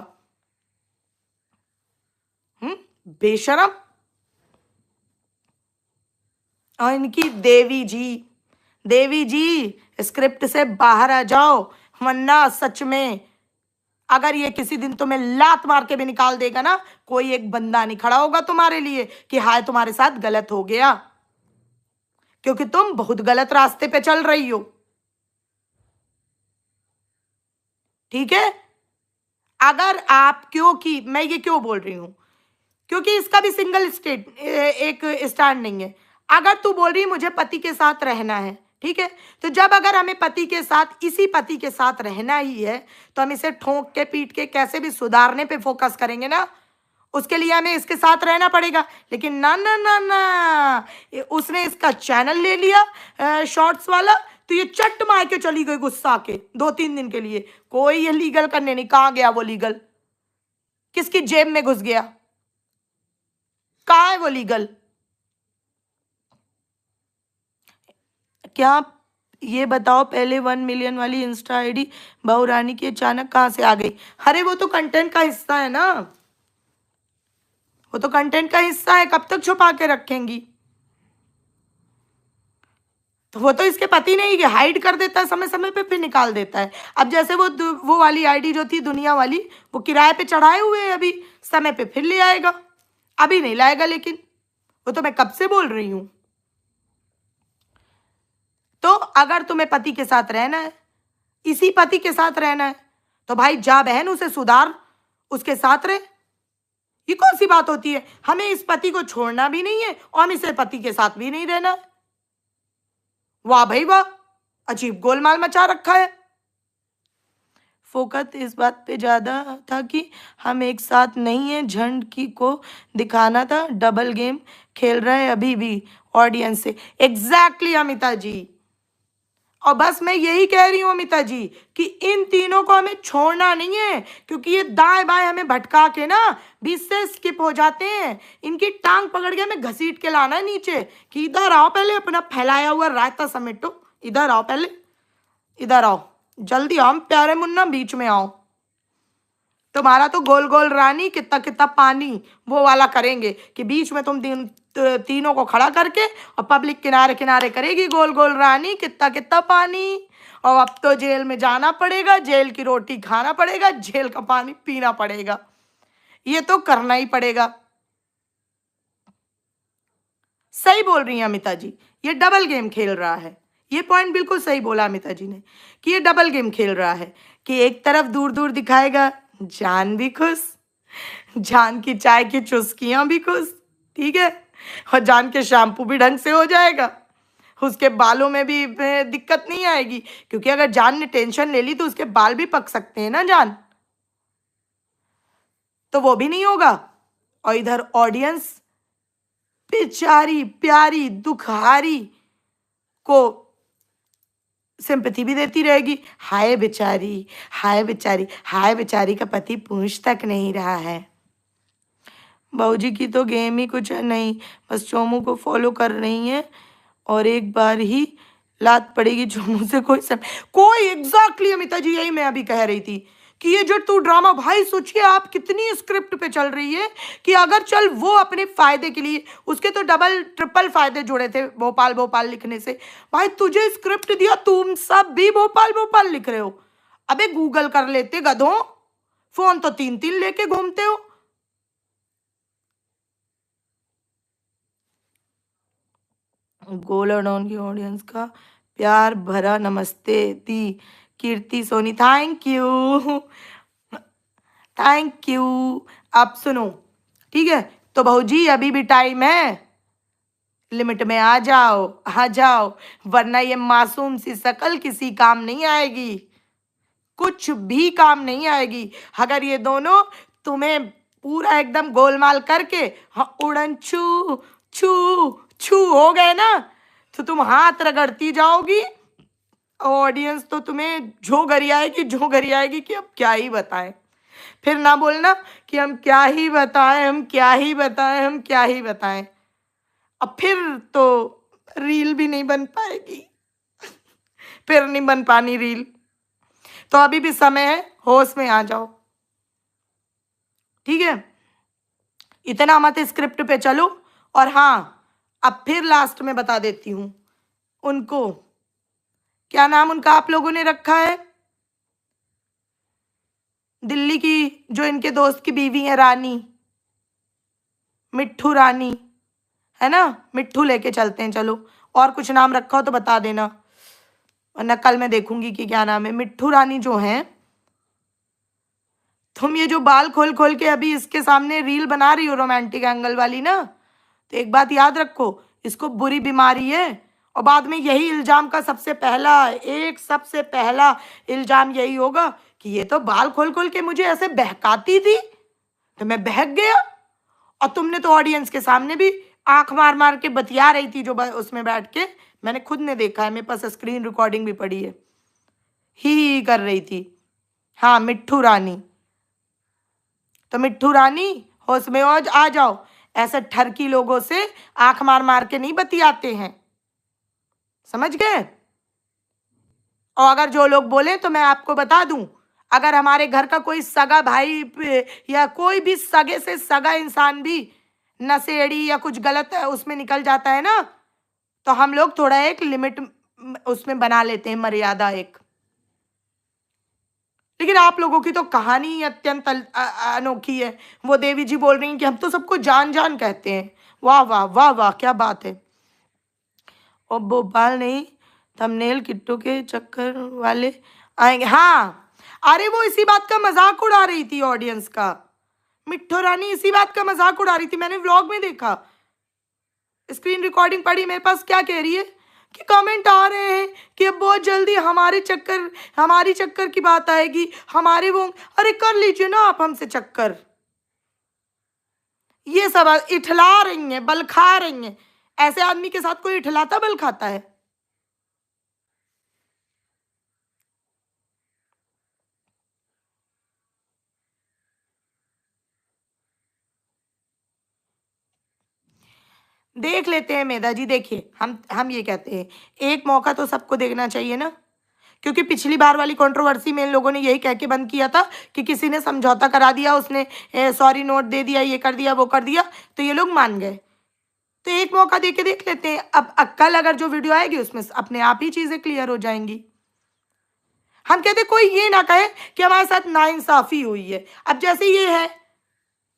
बेशरम। और इनकी देवी जी स्क्रिप्ट से बाहर आ जाओ, वरना सच में अगर ये किसी दिन तुम्हें लात मार के भी निकाल देगा ना, कोई एक बंदा नहीं खड़ा होगा तुम्हारे लिए कि हाय तुम्हारे साथ गलत हो गया, क्योंकि तुम बहुत गलत रास्ते पे चल रही हो। ठीक है, अगर आप, क्योंकि मैं ये क्यों बोल रही हूँ, क्योंकि इसका भी सिंगल स्टेट एक स्टैंड नहीं है। अगर तू बोल रही है मुझे पति के साथ रहना है, ठीक है, तो जब अगर हमें पति के साथ, इसी पति के साथ रहना ही है, तो हम इसे ठोक के पीट के कैसे भी सुधारने पे फोकस करेंगे ना, उसके लिए हमें इसके साथ रहना पड़ेगा। लेकिन ना ना ना ना, उसने इसका चैनल ले लिया शॉर्ट्स वाला, तो ये चट मार के चली गई गुस्सा के 2-3 दिन के लिए। कोई ये लीगल करने नहीं, कहाँ गया वो लीगल, किसकी जेब में घुस गया, कहाँ है वो लीगल? क्या ये बताओ, पहले 1 मिलियन वाली इंस्टा आईडी बहू रानी की अचानक कहाँ से आ गई? अरे वो तो कंटेंट का हिस्सा है ना, वो तो कंटेंट का हिस्सा है, कब तक छुपा के रखेंगी? तो वो तो इसके पति ने ही हाइड कर देता है समय समय पे, फिर निकाल देता है। अब जैसे वो वाली आईडी जो थी दुनिया वाली, वो किराए पे चढ़ाए हुए है, अभी समय पे फिर ले आएगा। अभी नहीं लाएगा, लेकिन वो तो मैं कब से बोल रही हूं। तो अगर तुम्हें पति के साथ रहना है, इसी पति के साथ रहना है, तो भाई जा बहन, उसे सुधार, उसके साथ रहे। ये कौन सी बात होती है, हमें इस पति को छोड़ना भी नहीं है और हम इसे पति के साथ भी नहीं रहना है? वाह भाई वाह, अजीब गोलमाल मचा रखा है। फोकस इस बात पे ज्यादा था कि हम एक साथ नहीं है, झंड की को दिखाना था, डबल गेम खेल रहे हैं अभी भी ऑडियंस से। एग्जैक्टली अमिता जी, और बस मैं यही कह रही हूँ अमिता जी कि इन तीनों को हमें छोड़ना नहीं है, क्योंकि ये दाएं बाएं हमें भटका के ना बीच से स्किप हो जाते हैं। इनकी टांग पकड़ के हमें घसीट के लाना है नीचे, कि इधर आओ पहले, अपना फैलाया हुआ रायता समेटो, इधर आओ पहले, इधर आओ, जल्दी आओ प्यारे मुन्ना, बीच में आओ। तुम्हारा तो गोल गोल रानी कितना कितना पानी वो वाला करेंगे, कि बीच में तुम तीनों को खड़ा करके और पब्लिक किनारे किनारे करेगी, गोल गोल रानी कितना कितना पानी। और अब तो जेल में जाना पड़ेगा, जेल की रोटी खाना पड़ेगा, जेल का पानी पीना पड़ेगा, ये तो करना ही पड़ेगा। सही बोल रही हैं अमिता जी, ये डबल गेम खेल रहा है। ये पॉइंट बिल्कुल सही बोला अमिता जी ने, कि ये डबल गेम खेल रहा है, कि एक तरफ दूर दूर दिखाएगा, जान भी खुश, जान की चाय की चुस्कियां भी खुश, ठीक है, और जान के शैम्पू भी ढंग से हो जाएगा, उसके बालों में भी दिक्कत नहीं आएगी, क्योंकि अगर जान ने टेंशन ले ली तो उसके बाल भी पक सकते हैं ना जान, तो वो भी नहीं होगा। और इधर ऑडियंस बेचारी प्यारी दुखहारी को सिंपैथी भी देती रहेगी, हाय बेचारी, हाय बेचारी, हाय बेचारी का पति पूछ तक नहीं रहा है। बहूजी की तो गेम ही कुछ नहीं, बस चोमू को फॉलो कर रही हैं और एक बार ही लात पड़ेगी चोमू से, कोई एग्जैक्टली अमिता जी, यही मैं अभी कह रही थी कि ये जो तू ड्रामा, भाई सोचिए आप कितनी स्क्रिप्ट पे चल रही है, कि अगर चल वो अपने फायदे के लिए, उसके तो डबल ट्रिपल फायदे जुड़े थे भोपाल भोपाल लिखने से। भाई तुझे स्क्रिप्ट दिया, तुम सब भी भोपाल भोपाल लिख रहे हो, अबे गूगल कर लेते गधों, फोन तो 3-3 लेके घूमते हो। गोलाडॉन की ऑडियंस का प्यार भरा नमस्ते दी Kirti Soni, thank you, thank you. आप सुनो, ठीक है, तो भाऊजी अभी भी टाइम है, लिमिट में आ जाओ, आ जाओ, वरना ये मासूम सी शकल किसी काम नहीं आएगी, कुछ भी काम नहीं आएगी। अगर ये दोनों तुम्हें पूरा एकदम गोलमाल करके, हाँ, उड़न छू छू छू हो गए ना, तो तुम हाथ रगड़ती जाओगी, ऑडियंस तो तुम्हें जो गरी आएगी, जो गरी आएगी, कि अब क्या ही बताएं। फिर ना बोलना कि हम क्या ही बताएं, हम क्या ही बताएं, हम क्या ही बताएं, अब फिर तो रील भी नहीं बन पाएगी, फिर नहीं बन पानी रील। तो अभी भी समय है, होश में आ जाओ, ठीक है, इतना मत स्क्रिप्ट पे चलो। और हाँ, अब फिर लास्ट में बता देती हूं उनको, क्या नाम उनका आप लोगों ने रखा है, दिल्ली की जो इनके दोस्त की बीवी है रानी, मिट्ठू रानी, है ना, मिट्ठू लेके चलते हैं चलो, और कुछ नाम रखा हो तो बता देना, वरना कल मैं देखूंगी कि क्या नाम है। मिट्ठू रानी जो है, तुम ये जो बाल खोल खोल के अभी इसके सामने रील बना रही हो रोमांटिक एंगल वाली ना, तो एक बात याद रखो, इसको बुरी बीमारी है। और बाद में यही इल्जाम का सबसे पहला इल्जाम यही होगा कि ये तो बाल खोल खोल के मुझे ऐसे बहकाती थी, तो मैं बहक गया। और तुमने तो ऑडियंस के सामने भी आंख मार मार के बतिया रही थी, जो उसमें बैठ के मैंने खुद ने देखा है, मेरे पास स्क्रीन रिकॉर्डिंग भी पड़ी है, ही कर रही थी। हाँ, मिट्ठू रानी, तो मिट्ठू रानी होश में आ जाओ। ऐसे ठरकी लोगों से आंख मार मार के नहीं बतियाते हैं, समझ गए। और अगर जो लोग बोले तो मैं आपको बता दूं, अगर हमारे घर का कोई सगा भाई या कोई भी सगे से सगा इंसान भी नशेड़ी या कुछ गलत उसमें निकल जाता है ना, तो हम लोग थोड़ा एक लिमिट उसमें बना लेते हैं, मर्यादा एक। लेकिन आप लोगों की तो कहानी ही अत्यंत अनोखी है। वो देवी जी बोल रही हैं कि हम तो सबको जान जान कहते हैं। वाह वाह वाह वाह, क्या बात है। और भोपाल नहीं, थंबनेल किट्टू के चक्कर वाले आएंगे। हाँ, अरे वो इसी बात का मजाक उड़ा रही थी ऑडियंस का, मिट्ठू रानी इसी बात का मजाक उड़ा रही थी। मैंने व्लॉग में देखा, स्क्रीन रिकॉर्डिंग पड़ी मेरे पास। क्या कह रही है कि कमेंट आ रहे हैं कि अब बहुत जल्दी हमारी चक्कर की बात आएगी, हमारे वो। अरे कर लीजिए ना आप हमसे चक्कर। ये सब इठला रही हैं, बल खा रही हैं। ऐसे आदमी के साथ कोई इठलाता बल खाता है? देख लेते हैं मेधा जी। देखिए, हम ये कहते हैं, एक मौका तो सबको देखना चाहिए ना। क्योंकि पिछली बार वाली कंट्रोवर्सी में इन लोगों ने यही कह के बंद किया था कि किसी ने समझौता करा दिया, उसने सॉरी नोट दे दिया, ये कर दिया वो कर दिया, तो ये लोग मान गए। तो एक मौका दे के देख लेते हैं। अब कल अगर जो वीडियो आएगी उसमें अपने आप ही चीजें क्लियर हो जाएंगी। हम कहते कोई ये ना कहे कि हमारे साथ नाइंसाफी हुई है। अब जैसे ये है,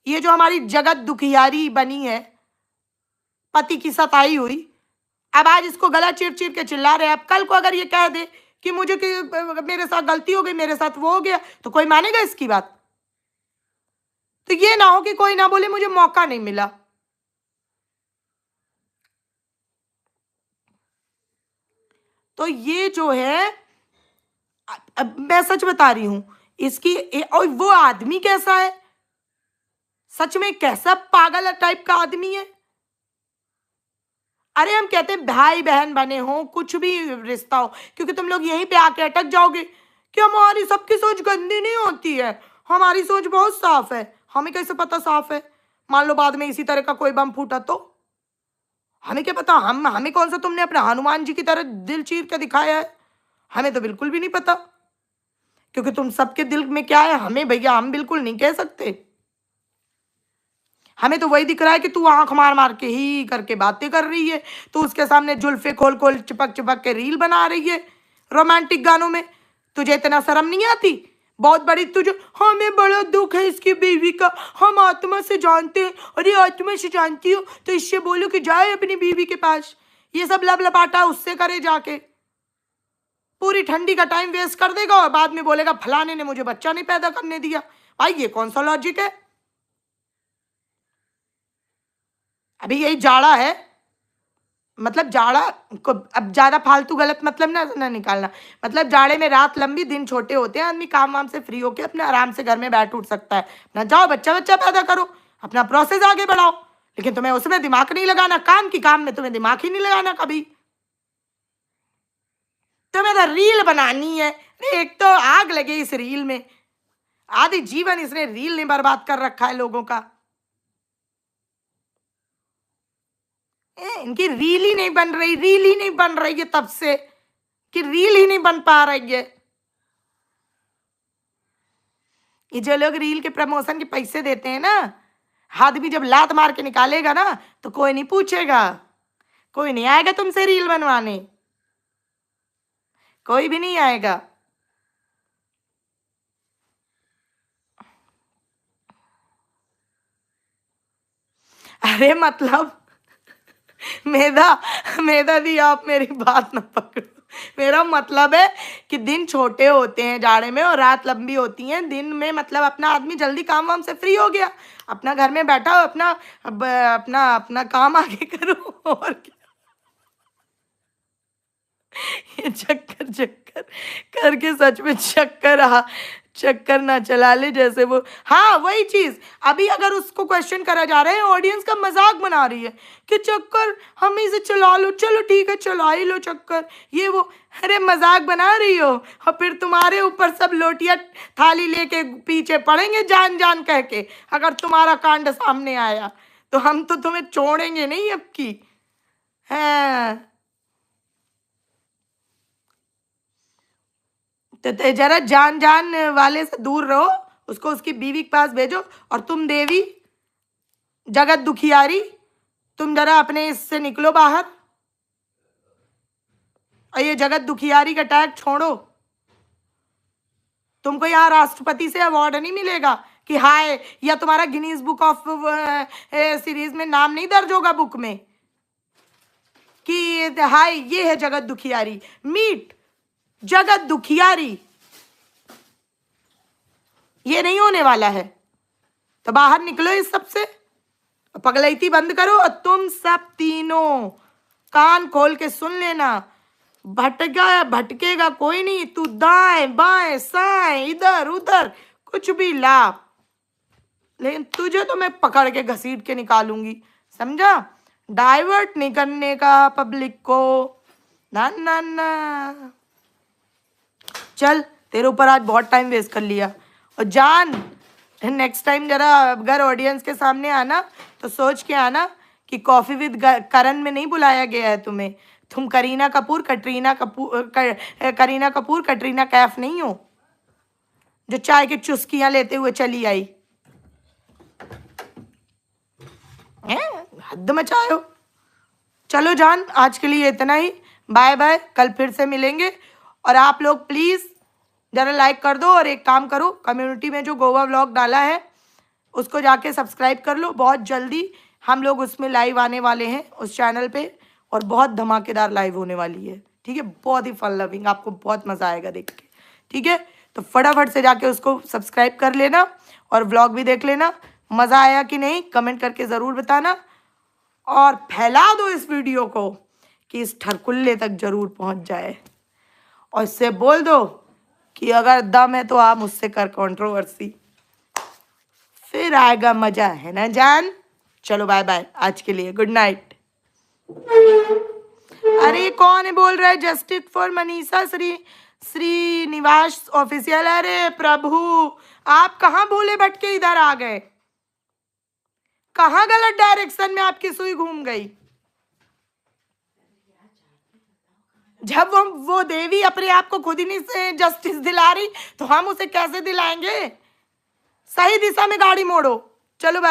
ये जो हमारी जगत दुखियारी बनी है, पति की सताई हुई, अब आज इसको गला चीर चीर के चिल्ला रहे हैं। अब कल को अगर ये कह दे कि मेरे साथ गलती हो गई, मेरे साथ वो हो गया, तो कोई मानेगा इसकी बात? तो ये ना हो कि कोई ना बोले मुझे मौका नहीं मिला। तो ये जो है, अब मैं सच बता रही हूं इसकी। और वो आदमी कैसा है, सच में कैसा पागल टाइप का आदमी है। अरे हम कहते हैं भाई बहन बने हो, कुछ भी रिश्ता हो, क्योंकि तुम लोग यहीं पे आके अटक जाओगे कि हमारी सबकी सोच गंदी नहीं होती है, हमारी सोच बहुत साफ है। हमें कैसे पता साफ है? मान लो बाद में इसी तरह का कोई बम फूटा तो हमें क्या पता? हमें कौन सा तुमने अपने हनुमान जी की तरह दिल चीर के दिखाया है? हमें तो बिल्कुल भी नहीं पता, क्योंकि तुम सबके दिल में क्या है हमें भैया हम बिल्कुल नहीं कह सकते। हमें तो वही दिख रहा है कि तू आंख मार मार के ही करके बातें कर रही है, तू उसके सामने जुल्फे खोल खोल चिपक चिपक के रील बना रही है रोमांटिक गानों में। तुझे इतना शर्म नहीं आती? बहुत बड़ी तुझे, हमें बड़ा दुख है इसकी बीवी का, हम आत्मा से जानते हैं। अरे आत्मा से जानती हो तो इससे बोलो कि जाए अपनी बीवी के पास। ये सब लब लपाटा उससे करे जाके, पूरी ठंडी का टाइम वेस्ट कर देगा और बाद में बोलेगा फलाने ने मुझे बच्चा नहीं पैदा करने दिया। भाई ये कौन सा लॉजिक है? अभी यही जाड़ा है, मतलब जाड़ा को अब ज्यादा फालतू गलत मतलब ना निकालना। मतलब जाड़े में रात लंबी दिन छोटे होते हैं, आदमी काम वाम से फ्री होके अपने आराम से घर में बैठ उठ सकता है। अपना जाओ बच्चा बच्चा पैदा करो, अपना प्रोसेस आगे बढ़ाओ। लेकिन तुम्हें उसमें दिमाग नहीं लगाना, काम की काम में तुम्हें दिमाग ही नहीं लगाना कभी। तुम्हें तो रील बनानी है। एक तो आग लगे इस रील में, आधी जीवन इसने रील ने बर्बाद कर रखा है लोगों का। इनकी रील ही नहीं बन रही, रील ही नहीं बन रही है तब से, कि रील ही नहीं बन पा रही है। ये जो लोग रील के प्रमोशन के पैसे देते हैं ना, आदमी जब लात मार के निकालेगा ना तो कोई नहीं पूछेगा, कोई नहीं आएगा तुमसे रील बनवाने, कोई भी नहीं आएगा। अरे मतलब मेधा मेधा दी, आप मेरी बात ना पकड़ो। मेरा मतलब है कि दिन छोटे होते हैं जाड़े में और रात लंबी होती है। दिन में मतलब अपना आदमी जल्दी काम वाम से फ्री हो गया, अपना घर में बैठा हो, अपना अपना अपना काम आगे करो। और क्या, ये चक्कर चक्कर करके सच में चक्कर ना चला ले जैसे वो। हाँ वही चीज, अभी अगर उसको क्वेश्चन करा जा रहा है, ऑडियंस का मजाक बना रही है कि चक्कर हम इसे चला लो, चलो ठीक है चला ही लो चक्कर, ये वो। अरे मजाक बना रही हो और फिर तुम्हारे ऊपर सब लोटिया थाली लेके पीछे पड़ेंगे जान जान कह के। अगर तुम्हारा कांड सामने आया तो हम तो तुम्हें छोड़ेंगे नहीं अब की। है तो जरा जान जान वाले से दूर रहो, उसको उसकी बीवी के पास भेजो। और तुम देवी जगत दुखियारी, तुम जरा अपने इससे निकलो बाहर और ये जगत दुखियारी का टैग छोड़ो। तुमको यहाँ राष्ट्रपति से अवार्ड नहीं मिलेगा कि हाय, या तुम्हारा गिनीज बुक ऑफ सीरीज में नाम नहीं दर्ज होगा बुक में कि हाय ये है जगत दुखियारी, मीट जगत दुखियारी। ये नहीं होने वाला है, तो बाहर निकलो इस सब से, पगलैती बंद करो। और तुम सब तीनों कान खोल के सुन लेना, भटकेगा कोई नहीं। तू दाएं बाएं साएं इधर उधर कुछ भी ला, लेकिन तुझे तो मैं पकड़ के घसीट के निकालूंगी, समझा? डाइवर्ट नहीं करने का पब्लिक को, ना ना ना। चल तेरे ऊपर आज बहुत टाइम वेस्ट कर लिया। और जान, नेक्स्ट टाइम जरा अगर ऑडियंस के सामने आना तो सोच के आना कि कॉफी विद करण में नहीं बुलाया गया है तुम्हें। तुम करीना कपूर कटरीना कैफ नहीं हो जो चाय की चुस्कियां लेते हुए चली आई। हद मचाओ। चलो जान, आज के लिए इतना ही, बाय बाय, कल फिर से मिलेंगे। और आप लोग प्लीज़ ज़रा लाइक कर दो और एक काम करो, कम्युनिटी में जो गोवा व्लॉग डाला है उसको जाके सब्सक्राइब कर लो। बहुत जल्दी हम लोग उसमें लाइव आने वाले हैं उस चैनल पे, और बहुत धमाकेदार लाइव होने वाली है, ठीक है? बहुत ही फन लविंग, आपको बहुत मज़ा आएगा देख के, ठीक है? तो फटाफट से जाके उसको सब्सक्राइब कर लेना और व्लॉग भी देख लेना। मज़ा आया कि नहीं कमेंट करके ज़रूर बताना, और फैला दो इस वीडियो को कि इस ठरकुल्ले तक ज़रूर पहुंच जाए। और इससे बोल दो कि अगर दम है तो आप मुझसे कर कंट्रोवर्सी, फिर आएगा मजा, है ना जान? चलो बाय बाय, आज के लिए गुड नाइट। अरे कौन है बोल रहा है? Justice for Manisha Srinivas official. अरे प्रभु, आप कहाँ भूले भटके इधर आ गए? कहाँ गलत डायरेक्शन में आपकी सुई घूम गई? जब वो देवी अपने आप को खुद ही नहीं से जस्टिस दिला रही तो हम उसे कैसे दिलाएंगे? सही दिशा में गाड़ी मोड़ो। चलो बाय।